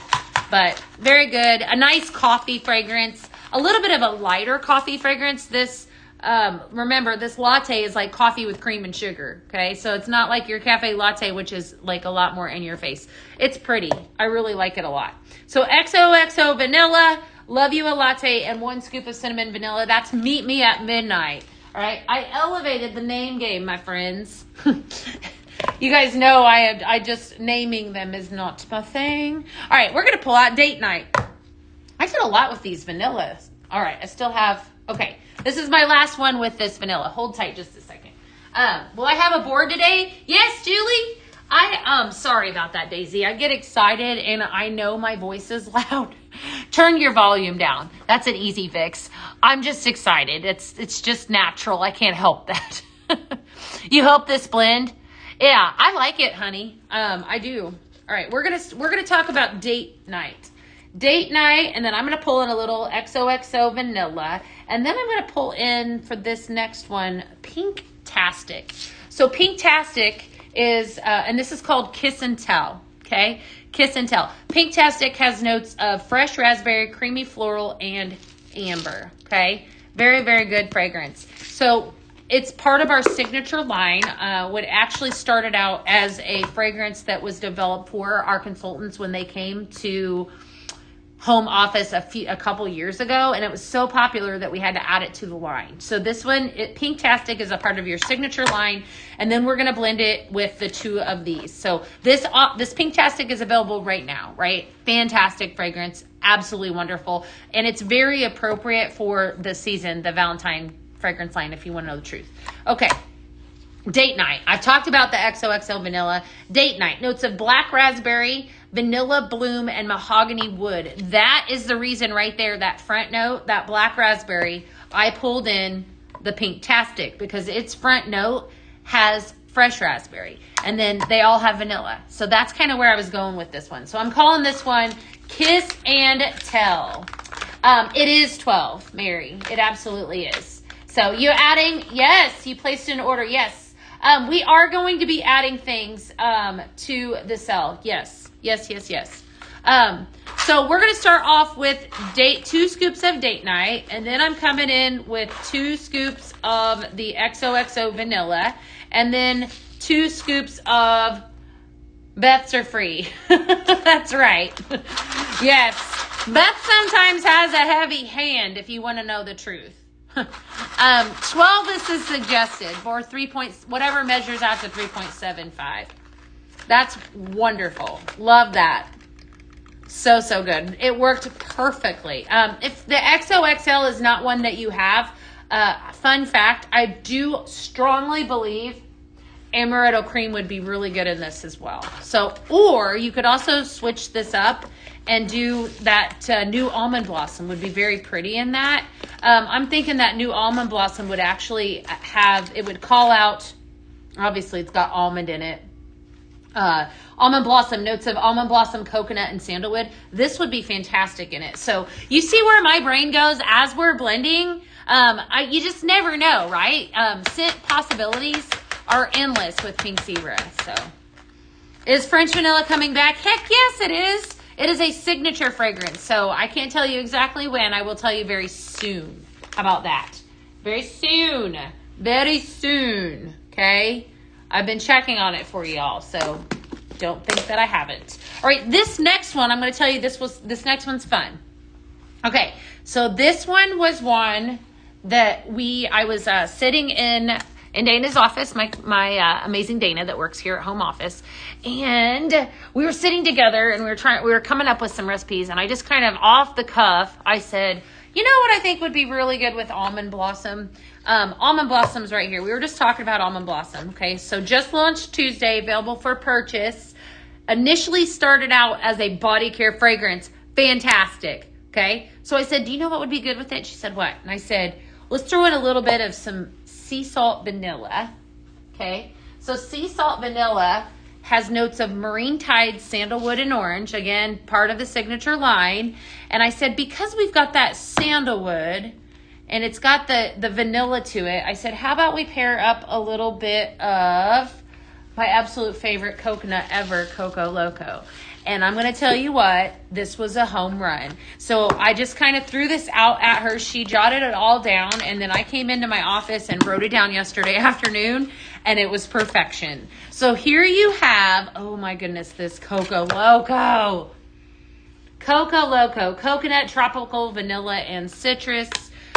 S1: But very good. A nice coffee fragrance. A little bit of a lighter coffee fragrance. This, remember, this latte is like coffee with cream and sugar. Okay, so it's not like your cafe latte, which is like a lot more in your face. It's pretty. I really like it a lot. So XOXO vanilla, love you a latte, and 1 scoop of cinnamon vanilla. That's Meet Me at Midnight. All right, I elevated the name game, my friends. You guys know I just naming them is not my thing. All right, we're gonna pull out date night. I did a lot with these vanillas. All right, I still have. Okay, this is my last one with this vanilla. Hold tight just a second. Will I have a board today? Yes, Julie. Sorry about that, Daisy. I get excited and I know my voice is loud. Turn your volume down. That's an easy fix. I'm just excited. It's just natural. I can't help that. You help this blend? Yeah, I like it, honey. I do. All right, we're gonna talk about date night. Date night, and then I'm gonna pull in a little XOXO vanilla, and then I'm gonna pull in for this next one Pinktastic. So Pinktastic is, and this is called Kiss and Tell. Okay, Kiss and Tell. Pinktastic has notes of fresh raspberry, creamy floral, and amber. Okay, very, very good fragrance. So it's part of our signature line. What actually started out as a fragrance that was developed for our consultants when they came to home office a couple years ago, and it was so popular that we had to add it to the line. So this one, Pinktastic, is a part of your signature line, and then we're going to blend it with the 2 of these. So this Pinktastic is available right now, right? Fantastic fragrance, absolutely wonderful, and it's very appropriate for the season, the Valentine fragrance line, if you want to know the truth. Okay. Date night. I've talked about the XOXO vanilla. Date night. Notes of black raspberry, vanilla bloom, and mahogany wood. That is the reason right there, that front note, that black raspberry, I pulled in the Pinktastic because its front note has fresh raspberry. And then they all have vanilla. So that's kind of where I was going with this one. So I'm calling this one Kiss and Tell. It is 12, Mary. It absolutely is. So you're adding, yes, you placed an order, yes. We are going to be adding things to the cell. Yes, yes, yes, yes. So we're going to start off with 2 scoops of date night, and then I'm coming in with 2 scoops of the XOXO vanilla, and then 2 scoops of Beth's are free. That's right. Yes. Beth sometimes has a heavy hand, if you want to know the truth. 12 is suggested for 3 points, whatever measures out to 3.75. That's wonderful. Love that. So, so good. It worked perfectly. If the XOXL is not one that you have, fun fact, I do strongly believe amaretto cream would be really good in this as well. So, or you could also switch this up and do that new almond blossom would be very pretty in that. I'm thinking that new almond blossom would actually have, it would call out, obviously it's got almond in it. Almond blossom, notes of almond blossom, coconut, and sandalwood. This would be fantastic in it. So you see where my brain goes as we're blending. You just never know, right? Scent possibilities are endless with Pink Zebra. So is French vanilla coming back? Heck yes, it is. It is a signature fragrance, so I can't tell you exactly when. I will tell you very soon. How about that? Very soon. Very soon. Okay? I've been checking on it for y'all, so don't think that I haven't. All right, this next one, I'm going to tell you this next one's fun. Okay, so this one was one that I was sitting in Dana's office, my amazing Dana that works here at home office, and we were sitting together and we were coming up with some recipes, and I just kind of off the cuff, I said, you know what I think would be really good with almond blossom? Almond blossom's right here. We were just talking about almond blossom. Okay, so just launched Tuesday, available for purchase. Initially started out as a body care fragrance. Fantastic. Okay, so I said, do you know what would be good with it? She said, what? And I said, let's throw in a little bit of some sea salt vanilla. Okay, so sea salt vanilla has notes of marine tide, sandalwood, and orange. Again, part of the signature line. And I said, because we've got that sandalwood and it's got the vanilla to it, I said, how about we pair up a little bit of my absolute favorite coconut ever, Coco Loco. And I'm going to tell you what, this was a home run. So I just kind of threw this out at her. She jotted it all down. And then I came into my office and wrote it down yesterday afternoon. And it was perfection. So here you have, oh my goodness, this Coco Loco. Coco Loco, coconut, tropical, vanilla, and citrus.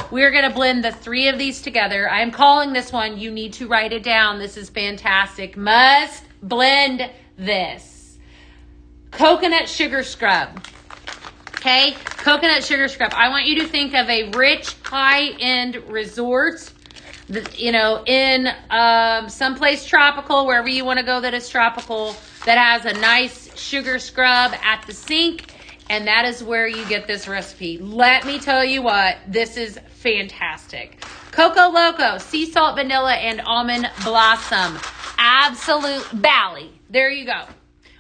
S1: We're going to blend the three of these together. I'm calling this one, you need to write it down. This is fantastic. Must blend this. Coconut sugar scrub. Okay, coconut sugar scrub. I want you to think of a rich, high-end resort, you know, in someplace tropical, wherever you want to go that is tropical, that has a nice sugar scrub at the sink, and that is where you get this recipe. Let me tell you what, this is fantastic. Coco Loco, sea salt, vanilla, and almond blossom. Absolute Bali. There you go.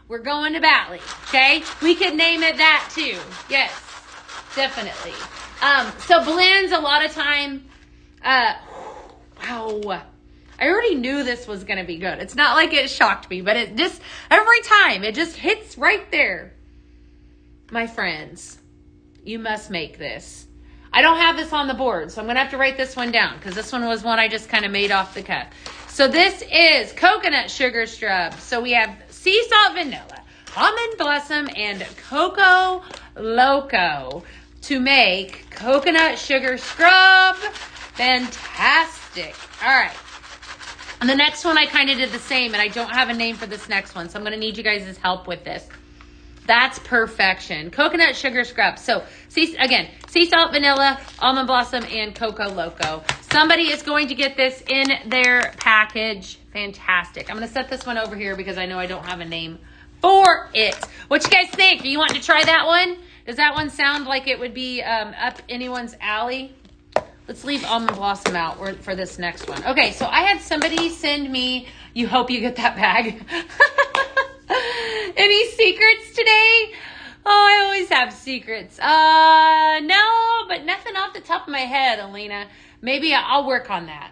S1: We're going to Bali, okay? We could name it that too. Yes, definitely. So blends a lot of time. Wow. I already knew this was going to be good. It's not like it shocked me, but it just, every time, it just hits right there. My friends, you must make this. I don't have this on the board, so I'm going to have to write this one down because this one was one I just kind of made off the cuff. So this is coconut sugar scrub. So we have sea salt vanilla, almond blossom, and Coco Loco to make coconut sugar scrub. Fantastic. All right. And the next one I kind of did the same, and I don't have a name for this next one, so I'm going to need you guys' help with this. That's perfection. Coconut sugar scrub. So, sea salt, vanilla, almond blossom, and Coco Loco. Somebody is going to get this in their package. Fantastic. I'm going to set this one over here because I know I don't have a name for it. What you guys think? Do you want to try that one? Does that one sound like it would be up anyone's alley? Let's leave almond blossom out for this next one. Okay, so I had somebody send me, you hope you get that bag. Any secrets today? Oh, I always have secrets. No, but nothing off the top of my head, Alina. Maybe I'll work on that.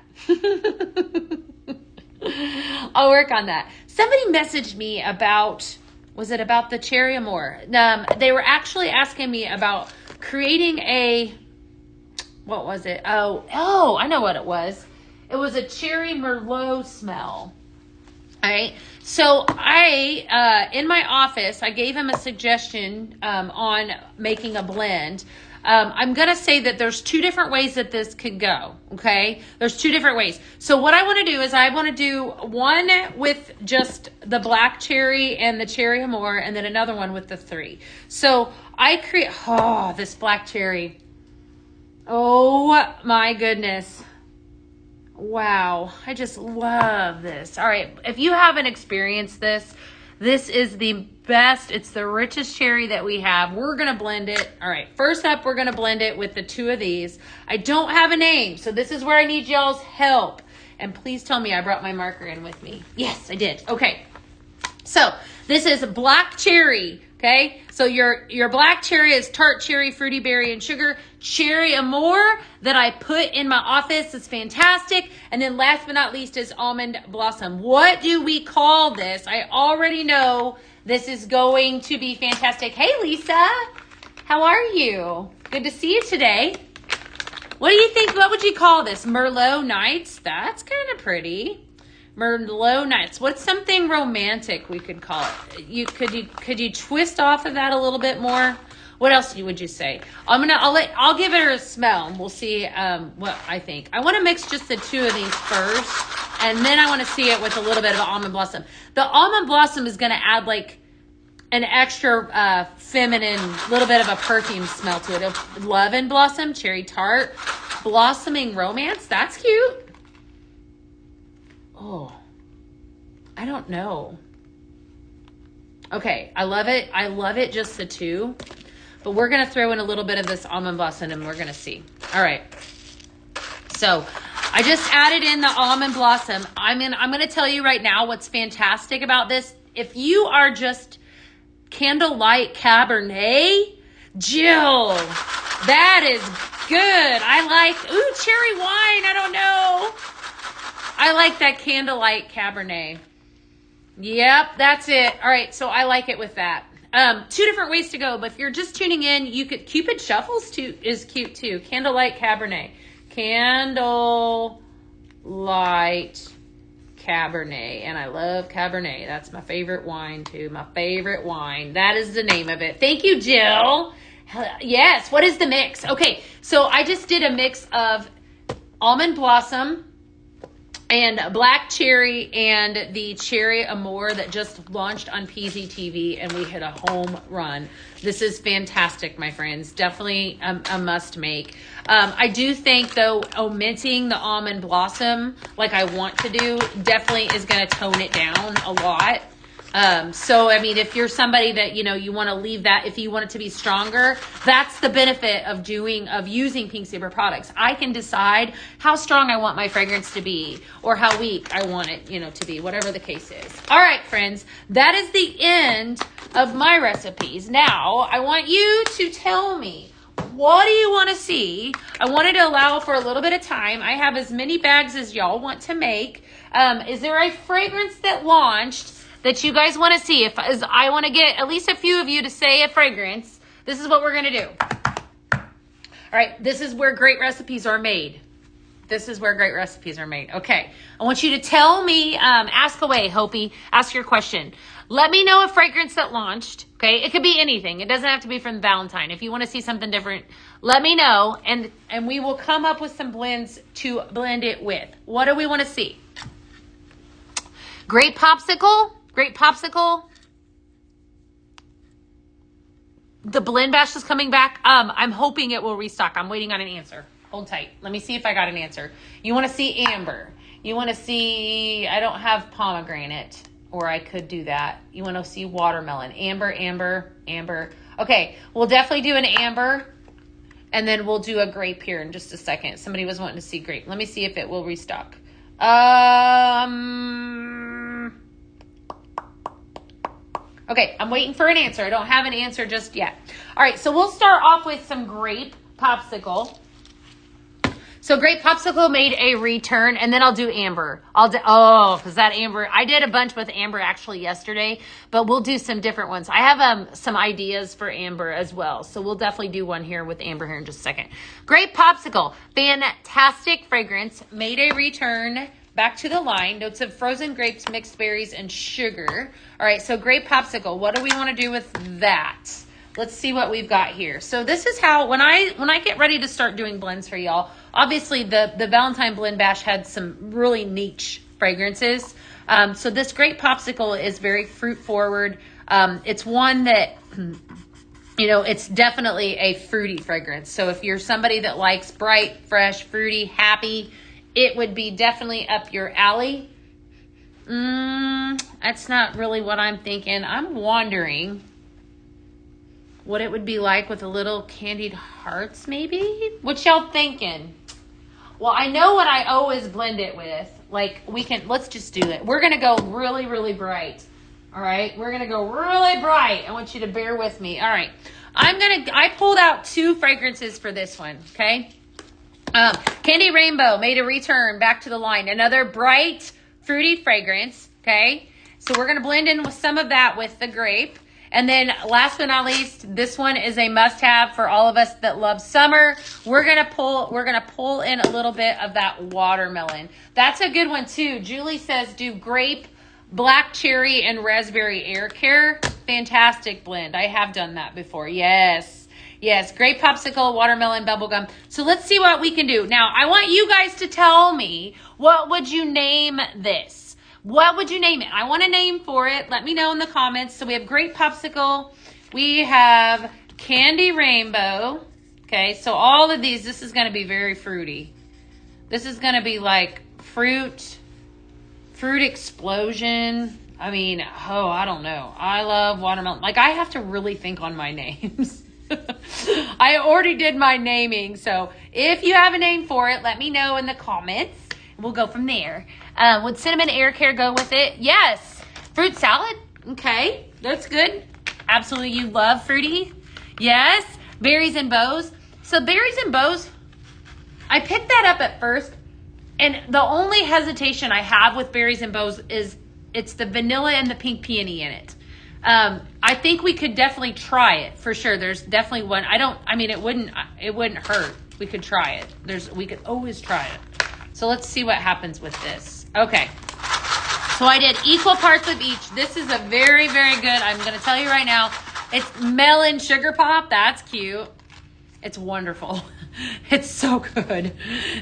S1: I'll work on that. Somebody messaged me about, was it about the cherry amour? They were actually asking me about creating a, what was it? Oh, I know what it was. It was a cherry Merlot smell. All right. So in my office, I gave him a suggestion on making a blend. I'm going to say that there's two different ways that this could go. Okay. There's two different ways. So what I want to do is I want to do one with just the black cherry and the cherry amour, and then another one with the three. So I create, this black cherry. Oh my goodness. Wow. I just love this. All right. If you haven't experienced this, this is the best. It's the richest cherry that we have. We're going to blend it. All right. First up, we're going to blend it with the two of these. I don't have a name, so this is where I need y'all's help. And please tell me I brought my marker in with me. Yes, I did. Okay. So this is black cherry. Okay, so your black cherry is tart cherry, fruity berry, and sugar. Cherry amour that I put in my office is fantastic. And then last but not least is almond blossom. What do we call this? I already know this is going to be fantastic. Hey, Lisa, how are you? Good to see you today. What do you think? What would you call this? Merlot Nights? That's kind of pretty. Merlot Nights. What's something romantic we could call it? Could you twist off of that a little bit more? What else would you say? I'll give it a smell and we'll see what I think. I want to mix just the two of these first, and then I want to see it with a little bit of almond blossom. The almond blossom is going to add like an extra feminine, little bit of a perfume smell to it. Love and blossom, cherry tart, blossoming romance. That's cute. Oh, I don't know. Okay, I love it. I love it, just the two. But we're going to throw in a little bit of this almond blossom and we're going to see. All right. So I just added in the almond blossom. I'm going to tell you right now what's fantastic about this. If you are just candlelight Cabernet, Jill, that is good. I like, cherry wine. I don't know. I like that candlelight Cabernet. Yep, that's it. All right, so I like it with that. 2 different ways to go, but if you're just tuning in, you could, Cupid Shuffles too is cute too. Candlelight Cabernet. Candlelight Cabernet. And I love Cabernet. That's my favorite wine too. My favorite wine. That is the name of it. Thank you, Jill. Yes. What is the mix? Okay. So I just did a mix of almond blossom and black cherry and the cherry amour that just launched on PZTV, and we hit a home run. This is fantastic, my friends. Definitely a must make. I do think, though, omitting the almond blossom like I want to do definitely is going to tone it down a lot. So, I mean, if you're somebody that, you want to leave that, if you want it to be stronger, that's the benefit of using Pink Saber products. I can decide how strong I want my fragrance to be or how weak I want it, to be, whatever the case is. All right, friends, that is the end of my recipes. Now, I want you to tell me, what do you want to see? I wanted to allow for a little bit of time. I have as many bags as y'all want to make. Is there a fragrance that launched that you guys want to see? I want to get at least a few of you to say a fragrance. This is what we're going to do. All right, this is where great recipes are made. This is where great recipes are made. Okay, I want you to tell me, ask away, Hopi, ask your question. Let me know a fragrance that launched, okay? It could be anything. It doesn't have to be from Valentine. If you want to see something different, let me know, and we will come up with some blends to blend it with. What do we want to see? Grape popsicle. Grape popsicle. The blend bash is coming back. I'm hoping it will restock. I'm waiting on an answer. Hold tight. Let me see if I got an answer. You want to see amber. You want to see, I don't have pomegranate, or I could do that. You want to see watermelon. Amber, amber, amber. Okay, we'll definitely do an amber, and then we'll do a grape here in just a second. Somebody was wanting to see grape. Let me see if it will restock. Okay, I'm waiting for an answer. I don't have an answer just yet. All right, so we'll start off with some grape popsicle. So grape popsicle made a return, and then I'll do amber. Because that amber, I did a bunch with amber actually yesterday, but we'll do some different ones. I have some ideas for amber as well, so we'll definitely do one here with amber here in just a second. Grape popsicle, fantastic fragrance, made a return back to the line. Notes of frozen grapes, mixed berries, and sugar. All right, so grape popsicle, what do we want to do with that? Let's see what we've got here. So this is how, when I get ready to start doing blends for y'all, obviously the Valentine Blend Bash had some really niche fragrances. So this grape popsicle is very fruit forward. It's one that, it's definitely a fruity fragrance. So if you're somebody that likes bright, fresh, fruity, happy, it would be definitely up your alley. That's not really what I'm thinking. I'm wondering what it would be like with a little candied hearts, maybe? What y'all thinking? Well, I know what I always blend it with. Like, let's just do it. We're going to go really, really bright. All right? We're going to go really bright. I want you to bear with me. All right. I pulled out 2 fragrances for this one, okay? Candy Rainbow made a return back to the line. Another bright, fruity fragrance, okay? So we're going to blend in with some of that with the grape. And then last but not least, this one is a must-have for all of us that love summer. We're gonna pull in a little bit of that watermelon. That's a good one too. Julie says do grape, black cherry, and raspberry air care. Fantastic blend. I have done that before. Yes. Yes, grape popsicle, watermelon, bubblegum. So let's see what we can do. Now, I want you guys to tell me, what would you name this? What would you name it? I want a name for it. Let me know in the comments. So we have grape popsicle. We have candy rainbow. Okay, so all of these, this is going to be very fruity. This is going to be like fruit explosion. I mean, I don't know. I love watermelon. Like, I have to really think on my names. I already did my naming. So if you have a name for it, let me know in the comments. We'll go from there. Would cinnamon air care go with it? Yes. Fruit salad? Okay, that's good. Absolutely, you love fruity? Yes. Berries and bows? So berries and bows, I picked that up at first, and the only hesitation I have with berries and bows is it's the vanilla and the pink peony in it. I think we could definitely try it for sure. There's definitely one. It wouldn't hurt. We could try it. We could always try it. So let's see what happens with this. Okay. So I did equal parts of each. This is a very, very good, I'm going to tell you right now, it's melon sugar pop. That's cute. It's wonderful. It's so good.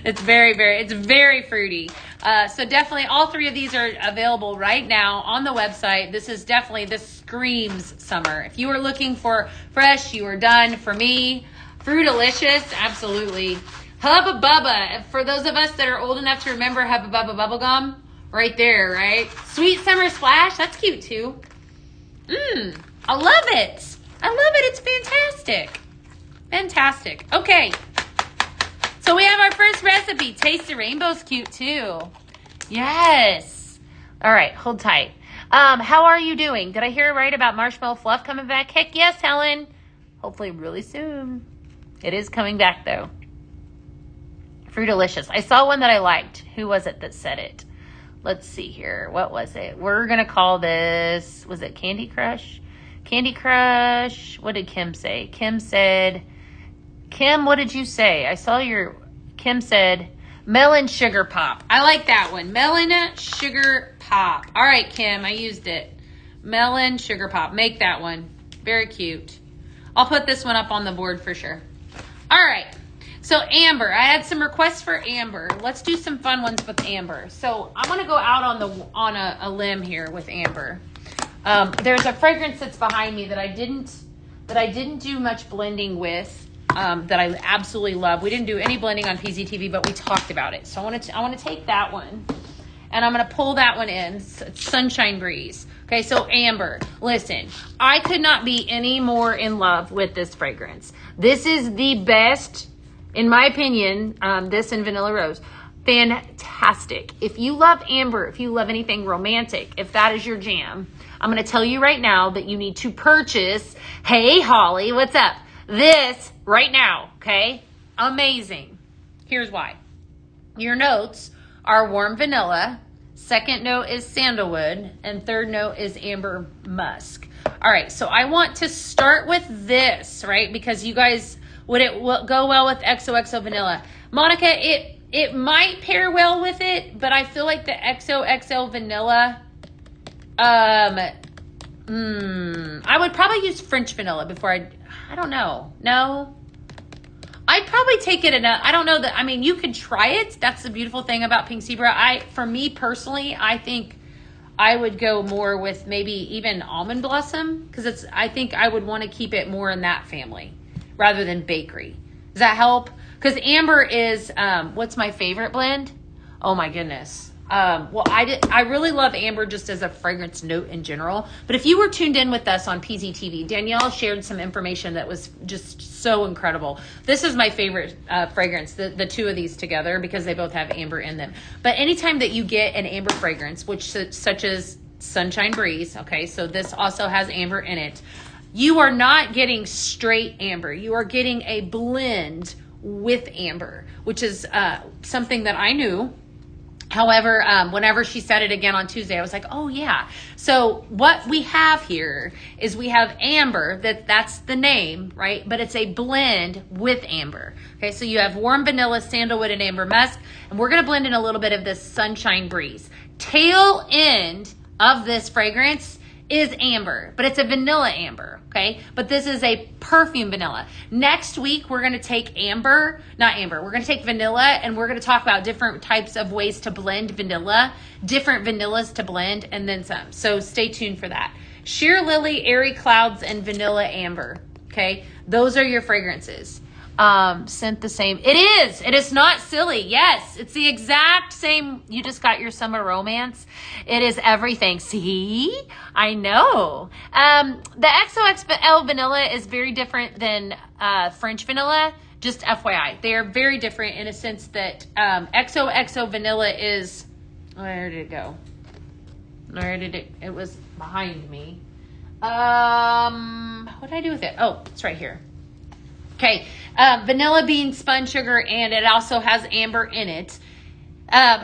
S1: It's very fruity. So definitely all three of these are available right now on the website. This screams summer. If you were looking for fresh, you are done. For me, Fruitalicious, absolutely. Hubba Bubba, for those of us that are old enough to remember Hubba Bubba bubblegum, right there, right? Sweet Summer Splash, that's cute too. I love it. It's fantastic. Fantastic. Okay. So we have our first recipe. Taste the Rainbow's cute too. Yes. All right, hold tight. How are you doing? Did I hear right about Marshmallow Fluff coming back? Heck yes, Helen. Hopefully really soon. It is coming back though. Fruitalicious. I saw one that I liked. Who was it that said it? Let's see here. What was it? We're going to call this, was it Candy Crush? Candy Crush. What did Kim say? Kim, what did you say? Kim said melon sugar pop. I like that one. Melon sugar pop. All right, Kim, I used it. Melon sugar pop. Make that one. Very cute. I'll put this one up on the board for sure. All right. So Amber, I had some requests for Amber. Let's do some fun ones with Amber. So I'm gonna go out on a limb here with Amber. There's a fragrance that's behind me that I didn't do much blending with. That I absolutely love. We didn't do any blending on PZTV, but we talked about it. So I want to take that one, and I'm gonna pull that one in. It's Sunshine Breeze. Okay, so Amber, listen, I could not be any more in love with this fragrance. This is the best. In my opinion, this and Vanilla Rose, fantastic. If you love Amber, if you love anything romantic, if that is your jam, I'm going to tell you right now that you need to purchase, hey Holly, what's up? This right now, okay? Amazing. Here's why. Your notes are warm vanilla, second note is sandalwood, and third note is amber musk. All right, so I want to start with this, right? Because you guys, would it go well with XOXO vanilla? Monica, it might pair well with it, but I feel like the XOXO vanilla, I would probably use French vanilla before I don't know. No? I'd probably take it I don't know that, you could try it. That's the beautiful thing about Pink Zebra. For me personally, I think I would go more with maybe even Almond Blossom, because I think I would want to keep it more in that family rather than bakery. Does that help? Because Amber is, what's my favorite blend? Oh my goodness. I really love Amber just as a fragrance note in general. But if you were tuned in with us on PZTV, Danielle shared some information that was just so incredible. This is my favorite fragrance, the two of these together, because they both have amber in them. But anytime that you get an amber fragrance, such as Sunshine Breeze, okay, so this also has amber in it, you are not getting straight amber. You are getting a blend with amber, which is something that I knew. However, whenever she said it again on Tuesday, I was like, oh yeah. So what we have here is we have amber, that's the name, right? But it's a blend with amber. Okay, so you have warm vanilla, sandalwood, and amber musk. And we're going to blend in a little bit of this Sunshine Breeze. Tail end of this fragrance is amber, but it's a vanilla amber, okay? But this is a perfume vanilla. Next week, we're gonna take we're gonna take vanilla, and we're gonna talk about different types of ways to blend vanilla, different vanillas to blend, and then some. So stay tuned for that. Sheer Lily, Airy Clouds, and Vanilla Amber, okay? Those are your fragrances. scent the same. It is. It is not silly. Yes, it's the exact same. You just got your summer romance. It is everything. See, I know. The XOXO vanilla is very different than French vanilla. Just FYI, they are very different in a sense that XOXO vanilla is. Where did it go? Where did it? It was behind me. What did I do with it? Oh, it's right here. Okay, vanilla bean, spun sugar, and it also has amber in it. I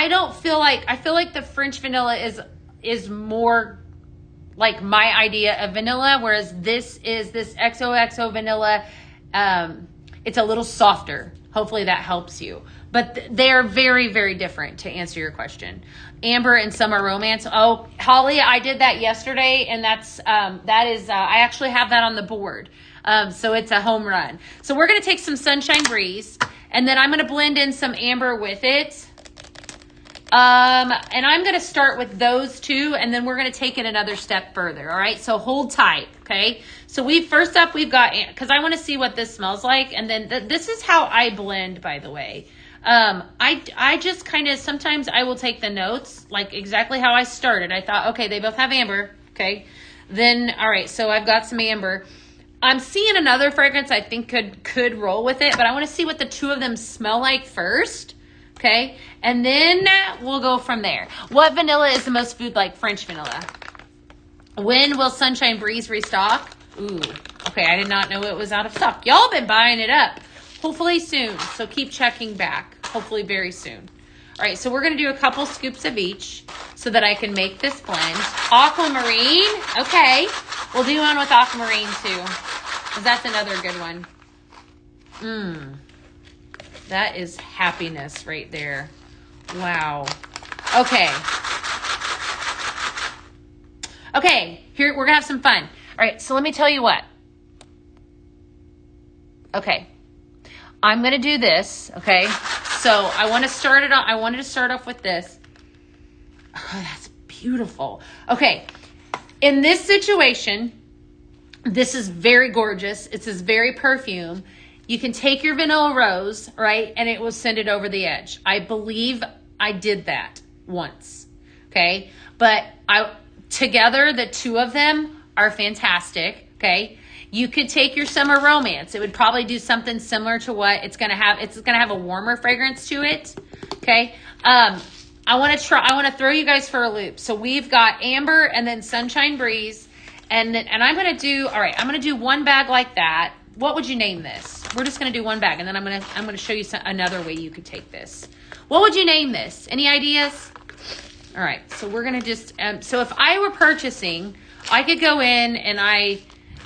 S1: don't feel like, I feel like the French vanilla is more like my idea of vanilla, whereas this XOXO vanilla, it's a little softer. Hopefully that helps you. But they are very, very different, to answer your question. Amber and Summer Romance. Oh, Holly, I did that yesterday, and that is I actually have that on the board. So it's a home run. So we're going to take some Sunshine Breeze, and then I'm going to blend in some amber with it. And I'm going to start with those two, and then we're going to take it another step further. All right. So hold tight. Okay. So first up, we've got, because I want to see what this smells like. And then this is how I blend, by the way. I just kind of, sometimes I will take the notes, like exactly how I started. I thought, okay, they both have amber. Okay. Then, all right. So I've got some amber. I'm seeing another fragrance I think could roll with it, but I want to see what the two of them smell like first. Okay, and then we'll go from there. What vanilla is the most food like French vanilla? When will Sunshine Breeze restock? Ooh, okay, I did not know it was out of stock. Y'all been buying it up. Hopefully soon, so keep checking back. Hopefully very soon. All right, so we're going to do a couple scoops of each so that I can make this blend. Aquamarine, okay. We'll do one with aquamarine too, because that's another good one. That is happiness right there. Wow. Okay. Okay, here we're gonna have some fun. All right, so let me tell you what. Okay, I'm gonna do this. Okay, so I want to start it off. I wanted to start off with this. Oh, that's beautiful. Okay, in this situation, this is very gorgeous. It's this very perfume. You can take your vanilla rose, right, and it will send it over the edge. I believe I did that once, okay? But together, the two of them are fantastic, okay? You could take your summer romance. It would probably do something similar to what it's gonna have. It's gonna have a warmer fragrance to it, okay? I want to throw you guys for a loop. So we've got amber and then Sunshine Breeze, and I'm gonna do, all right, I'm gonna do one bag like that. What would you name this? We're just going to do one bag, and then I'm going to show you another way you could take this. What would you name this? Any ideas? All right, so we're going to just, so if I were purchasing, I could go in and I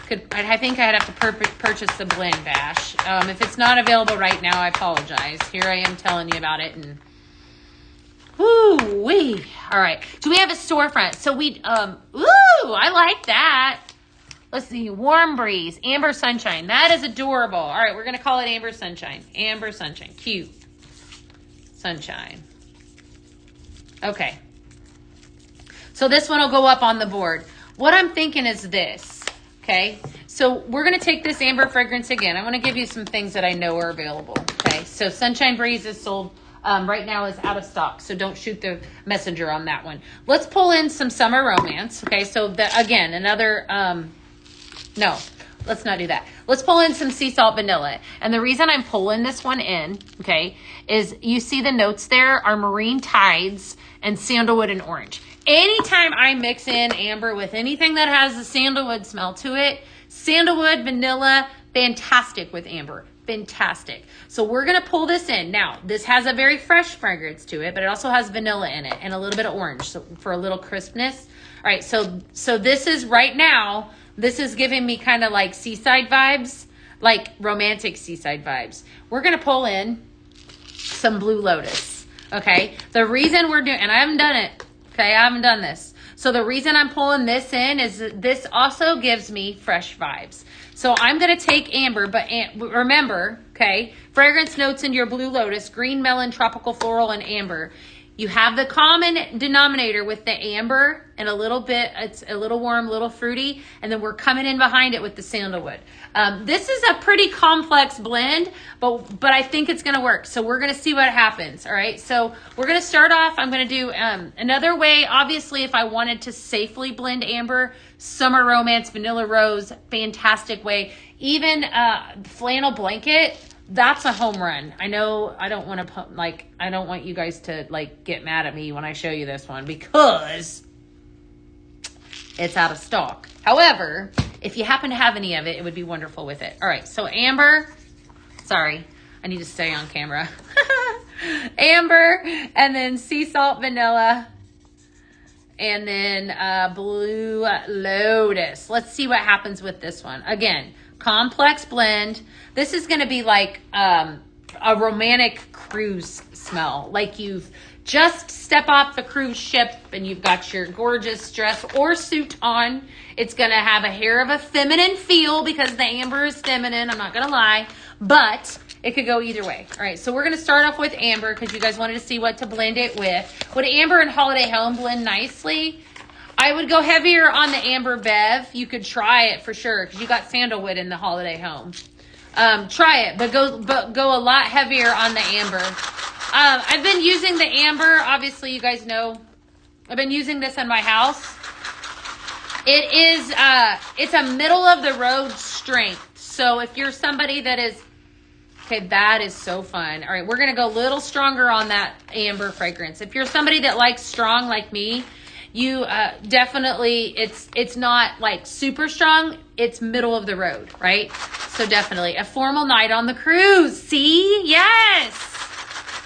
S1: think I'd have to purchase the blend bash. If it's not available right now, I apologize. Here I am telling you about it, and woo-wee. All right, do we have a storefront? So I like that. Let's see, Warm Breeze, Amber Sunshine. That is adorable. All right, we're going to call it Amber Sunshine. Amber Sunshine. Cute. Sunshine. Okay. So this one will go up on the board. What I'm thinking is this, okay? So we're going to take this Amber fragrance again. I want to give you some things that I know are available, okay? So Sunshine Breeze is sold right now, is out of stock, so don't shoot the messenger on that one. Let's pull in some Summer Romance, okay? So again, another... No, let's not do that. Let's pull in some sea salt vanilla. And the reason I'm pulling this one in, okay, is you see the notes there are marine tides and sandalwood and orange. Anytime I mix in amber with anything that has a sandalwood smell to it, sandalwood, vanilla, fantastic with amber. Fantastic. So we're going to pull this in. Now, this has a very fresh fragrance to it, but it also has vanilla in it and a little bit of orange, so for a little crispness. All right, so this is right now... This is giving me kind of like seaside vibes, like romantic seaside vibes. We're going to pull in some Blue Lotus, okay? The reason we're doing, and I haven't done it, okay? I haven't done this. So the reason I'm pulling this in is that this also gives me fresh vibes. So I'm going to take amber, but remember, okay, fragrance notes in your Blue Lotus, green melon, tropical floral, and amber. You have the common denominator with the amber and a little bit, it's a little warm, a little fruity, and then we're coming in behind it with the sandalwood. This is a pretty complex blend, but I think it's gonna work. So we're gonna see what happens, all right? So we're gonna start off, I'm gonna do another way. Obviously, if I wanted to safely blend amber, Summer Romance, Vanilla Rose, fantastic way. Even flannel blanket, that's a home run. I know I don't want to I don't want you guys to get mad at me when I show you this one because it's out of stock. However, if you happen to have any of it, it would be wonderful with it. All right, so amber, sorry, I need to stay on camera. Amber, and then sea salt vanilla, and then blue lotus. Let's see what happens with this one. Again, complex blend. This is going to be like a romantic cruise smell. Like you've just stepped off the cruise ship and you've got your gorgeous dress or suit on. It's going to have a hair of a feminine feel because the amber is feminine. I'm not going to lie. But it could go either way. All right, so we're going to start off with amber because you guys wanted to see what to blend it with. Would amber and Holiday Home blend nicely? I would go heavier on the amber bev. You could try it for sure because you got sandalwood in the Holiday Home. Try it, but go a lot heavier on the amber. I've been using the amber. Obviously, you guys know I've been using this in my house. It is it's a middle of the road strength. So if you're somebody that is okay, that is so fun. All right, we're gonna go a little stronger on that amber fragrance. If you're somebody that likes strong like me, you definitely, it's not like super strong, it's middle of the road, right? So definitely a formal night on the cruise. See? Yes,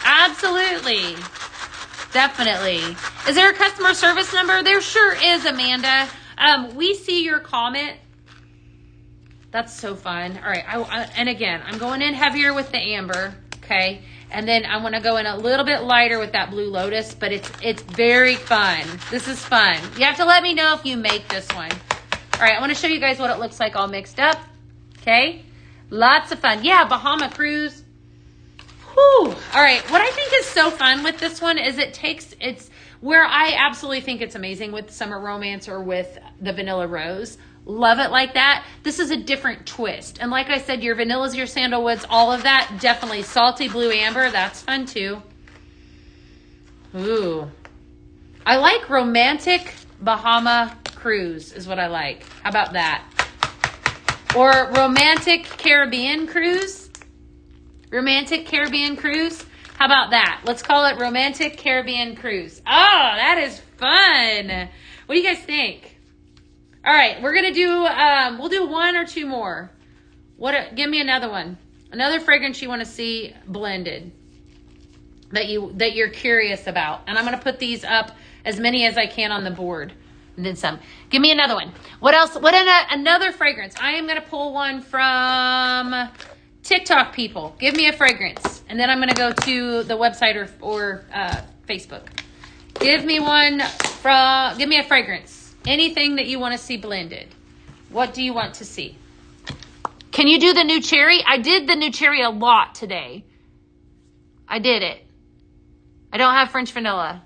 S1: absolutely, definitely. Is there a customer service number? There sure is, Amanda. We see your comment. That's so fun. All right, and again, I'm going in heavier with the amber, okay? And then I want to go in a little bit lighter with that blue lotus, but it's very fun. This is fun. You have to let me know if you make this one. All right, I want to show you guys what it looks like all mixed up, okay? Lots of fun. Yeah, Bahama Cruise. Whew. All right, what I think is so fun with this one is it's where I absolutely think it's amazing with Summer Romance or with the Vanilla Rose. Love it like that. This is a different twist. And like I said, your vanillas, your sandalwoods, all of that, definitely. Salty blue amber, that's fun too. Ooh. I like romantic Bahama cruise is what I like. How about that? Or romantic Caribbean cruise. Romantic Caribbean cruise. How about that? Let's call it romantic Caribbean cruise. Oh, that is fun. What do you guys think? All right, we're gonna do, we'll do one or two more. Give me another one. Another fragrance you wanna see blended that you're curious about. And I'm gonna put these up as many as I can on the board. And then some. Give me another one. What else? Another fragrance. I am gonna pull one from TikTok people. Give me a fragrance. And then I'm gonna go to the website or Facebook. Give me a fragrance. Anything that you want to see blended. What do you want to see? Can you do the new cherry? I did the new cherry a lot today. I did it. I don't have French vanilla.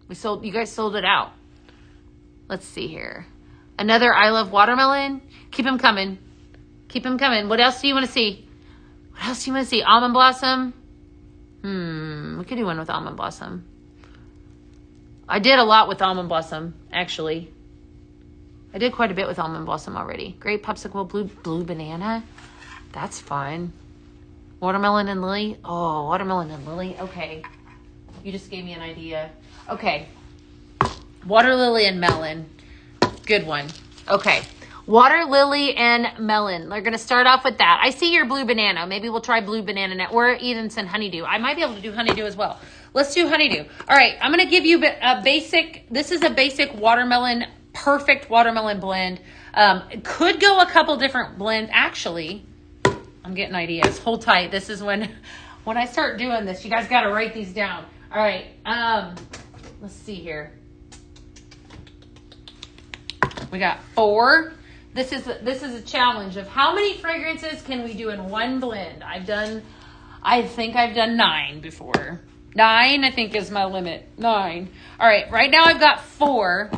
S1: You guys sold it out. Let's see here. Another I Love Watermelon. Keep them coming. Keep them coming. What else do you want to see? What else do you want to see? Almond Blossom. We could do one with Almond Blossom. I did a lot with Almond Blossom, actually. I did quite a bit with Almond Blossom already. Grape Popsicle, blue banana. That's fun. Watermelon and lily. Oh, watermelon and lily. Okay. You just gave me an idea. Okay. Water lily and melon. Good one. Okay. Water lily and melon. We're going to start off with that. I see your blue banana. Maybe we'll try blue banana or even some honeydew. I might be able to do honeydew as well. Let's do honeydew. All right, I'm going to give you a basic, this is a basic watermelon, perfect watermelon blend. It could go a couple different blends. Actually, I'm getting ideas. Hold tight. This is when I start doing this, you guys got to write these down. All right, let's see here. We got 4. This is a challenge of how many fragrances can we do in one blend. I think I've done 9 before. 9, I think, is my limit. 9. All right, right now I've got 4.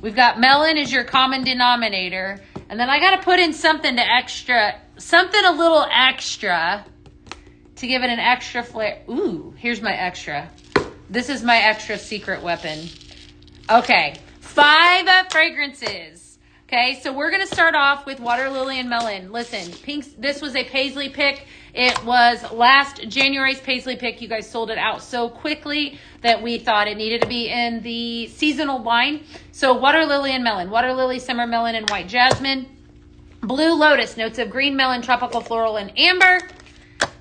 S1: We've got melon as your common denominator. And then I got to put in something a little extra to give it an extra flair. Ooh, here's my extra. This is my extra secret weapon. Okay, 5 fragrances. Okay, so we're going to start off with water lily and melon. Listen, this was a Paisley pick. It was last January's Paisley pick. You guys sold it out so quickly that we thought it needed to be in the seasonal line. So water lily and melon. Water lily, summer melon, and white jasmine. Blue lotus, notes of green melon, tropical floral, and amber.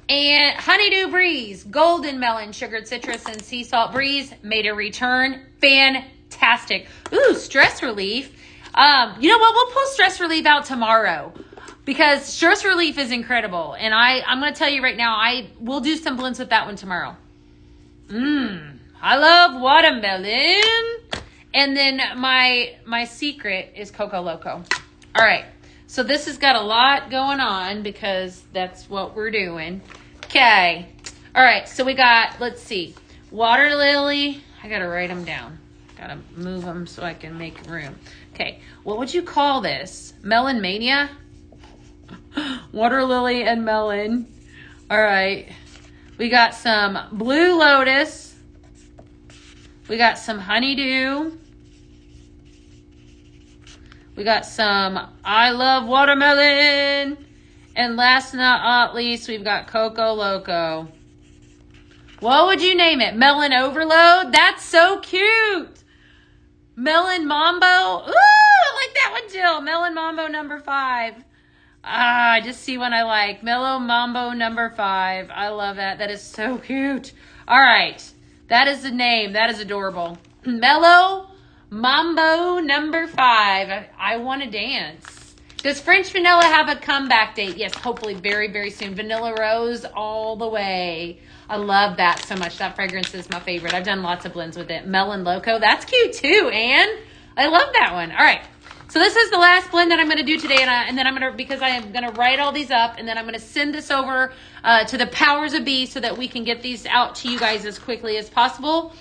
S1: And honeydew breeze, golden melon, sugared citrus, and sea salt breeze made a return. Fantastic. Ooh, stress relief. You know what? We'll pull stress relief out tomorrow because stress relief is incredible. And I'm going to tell you right now, we'll do some blends with that one tomorrow. I love watermelon. And then my secret is Coco Loco. All right. So this has got a lot going on because that's what we're doing. Okay. All right. So we got, let's see, water lily. I got to write them down. Got to move them so I can make room. Okay. What would you call this? Melon mania? Water lily and melon. All right. We got some blue lotus. We got some honeydew. We got some I love watermelon. And last but not least, we've got Coco Loco. What would you name it? Melon Overload? That's so cute. Melon Mambo. Ooh, I like that one, Jill. Melon Mambo number 5. I just see one I like. Mellow Mambo number 5. I love that. That is so cute. All right. That is the name. That is adorable. Mellow Mambo number 5. I want to dance. Does French Vanilla have a comeback date? Yes, hopefully very, very soon. Vanilla Rose all the way. I love that so much. That fragrance is my favorite. I've done lots of blends with it. Melon Loco. That's cute too, Anne. I love that one. All right. So this is the last blend that I'm going to do today. And then I'm going to, because I am going to write all these up, and then I'm going to send this over to the powers of be so that we can get these out to you guys as quickly as possible.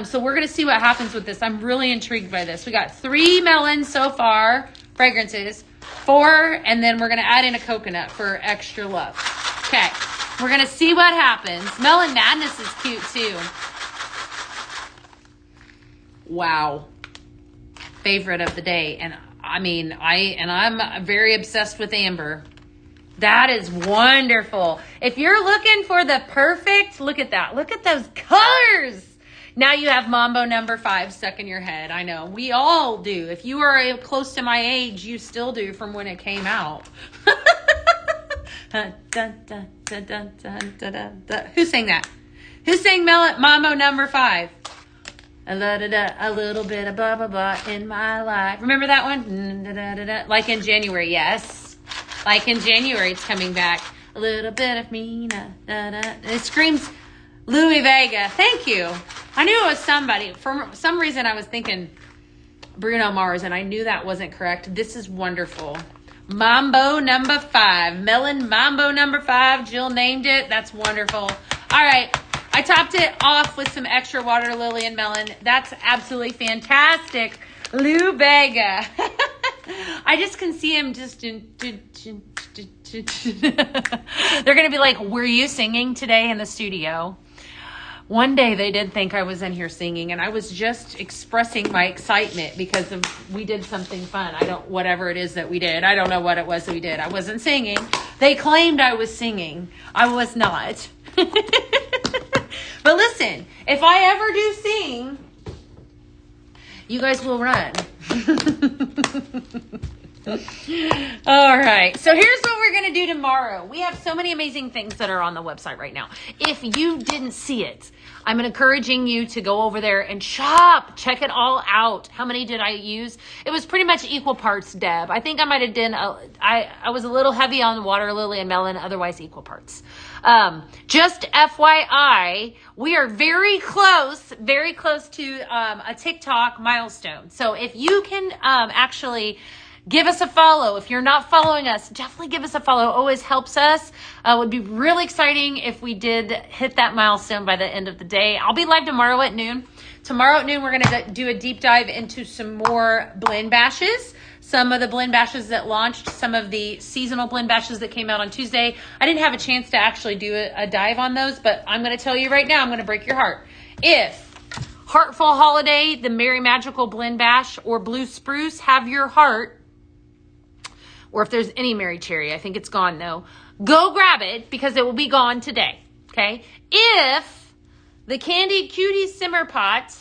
S1: So we're going to see what happens with this. I'm really intrigued by this. We got 3 melons so far, fragrances, 4, and then we're going to add in a coconut for extra love. Okay. We're going to see what happens. Melon Madness is cute too. Wow. Favorite of the day. And I mean, I'm very obsessed with amber. That is wonderful. If you're looking for the perfect, look at that. Look at those colors. Now you have Mambo number 5 stuck in your head. I know. We all do. If you are close to my age, you still do from when it came out. Dun, dun, dun, dun, dun, dun, dun, dun. Who sang that? Who sang Mambo number 5? A little bit of blah, blah, blah in my life. Remember that one? Like in January, yes. Like in January, it's coming back. A little bit of me. It screams Louis Vega. Thank you. I knew it was somebody. For some reason, I was thinking Bruno Mars, and I knew that wasn't correct. This is wonderful. Mambo number 5. Melon Mambo number 5. Jill named it. That's wonderful. All right. I topped it off with some extra water lily and melon. That's absolutely fantastic. Lou Vega. I just can see him just... They're going to be like, were you singing today in the studio? One day they did think I was in here singing, and I was just expressing my excitement because we did something fun. Whatever it is that we did. I don't know what it was that we did. I wasn't singing. They claimed I was singing. I was not. But listen, if I ever do sing, you guys will run. All right. So here's what we're going to do tomorrow. We have so many amazing things that are on the website right now. If you didn't see it, I'm encouraging you to go over there and shop. Check it all out. How many did I use? It was pretty much equal parts, Deb. I think I might have done, I was a little heavy on water lily and melon, otherwise equal parts. Just FYI, we are very close to a TikTok milestone. So if you can actually Give us a follow. If you're not following us, definitely give us a follow. It always helps us. It would be really exciting if we did hit that milestone by the end of the day. I'll be live tomorrow at noon. Tomorrow at noon, we're going to do a deep dive into some more blend bashes. Some of the blend bashes that launched, some of the seasonal blend bashes that came out on Tuesday. I didn't have a chance to actually do a dive on those, but I'm going to tell you right now, I'm going to break your heart. If Heartful Holiday, the Merry Magical Blend Bash, or Blue Spruce have your heart, or if there's any Merry Cherry, I think it's gone though, go grab it because it will be gone today, okay? If the Candied Cuties Simmer Pot,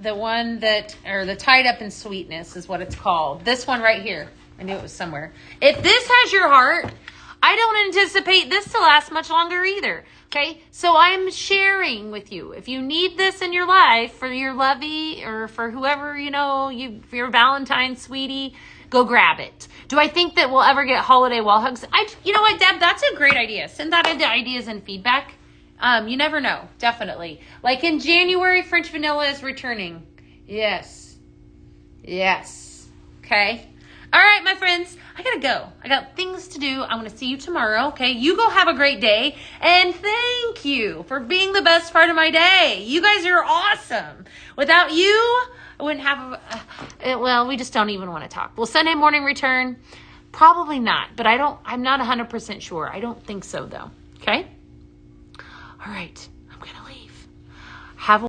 S1: the one that, or the Tied Up in Sweetness is what it's called. This one right here. I knew it was somewhere. If this has your heart, I don't anticipate this to last much longer either. Okay, so I'm sharing with you. If you need this in your life for your lovey or for whoever, you know, for your Valentine sweetie, go grab it. Do I think that we'll ever get holiday wall hugs? You know what, Deb, that's a great idea. Send that into ideas and feedback. You never know, definitely. Like in January, French vanilla is returning. Yes. Yes. Okay. All right, my friends, I gotta go. I got things to do. I'm gonna see you tomorrow, okay? You go have a great day, and thank you for being the best part of my day. You guys are awesome. Without you, I wouldn't have, well, we just don't even want to talk. Will Sunday morning return? Probably not, but I'm not 100% sure. I don't think so, though, okay? All right.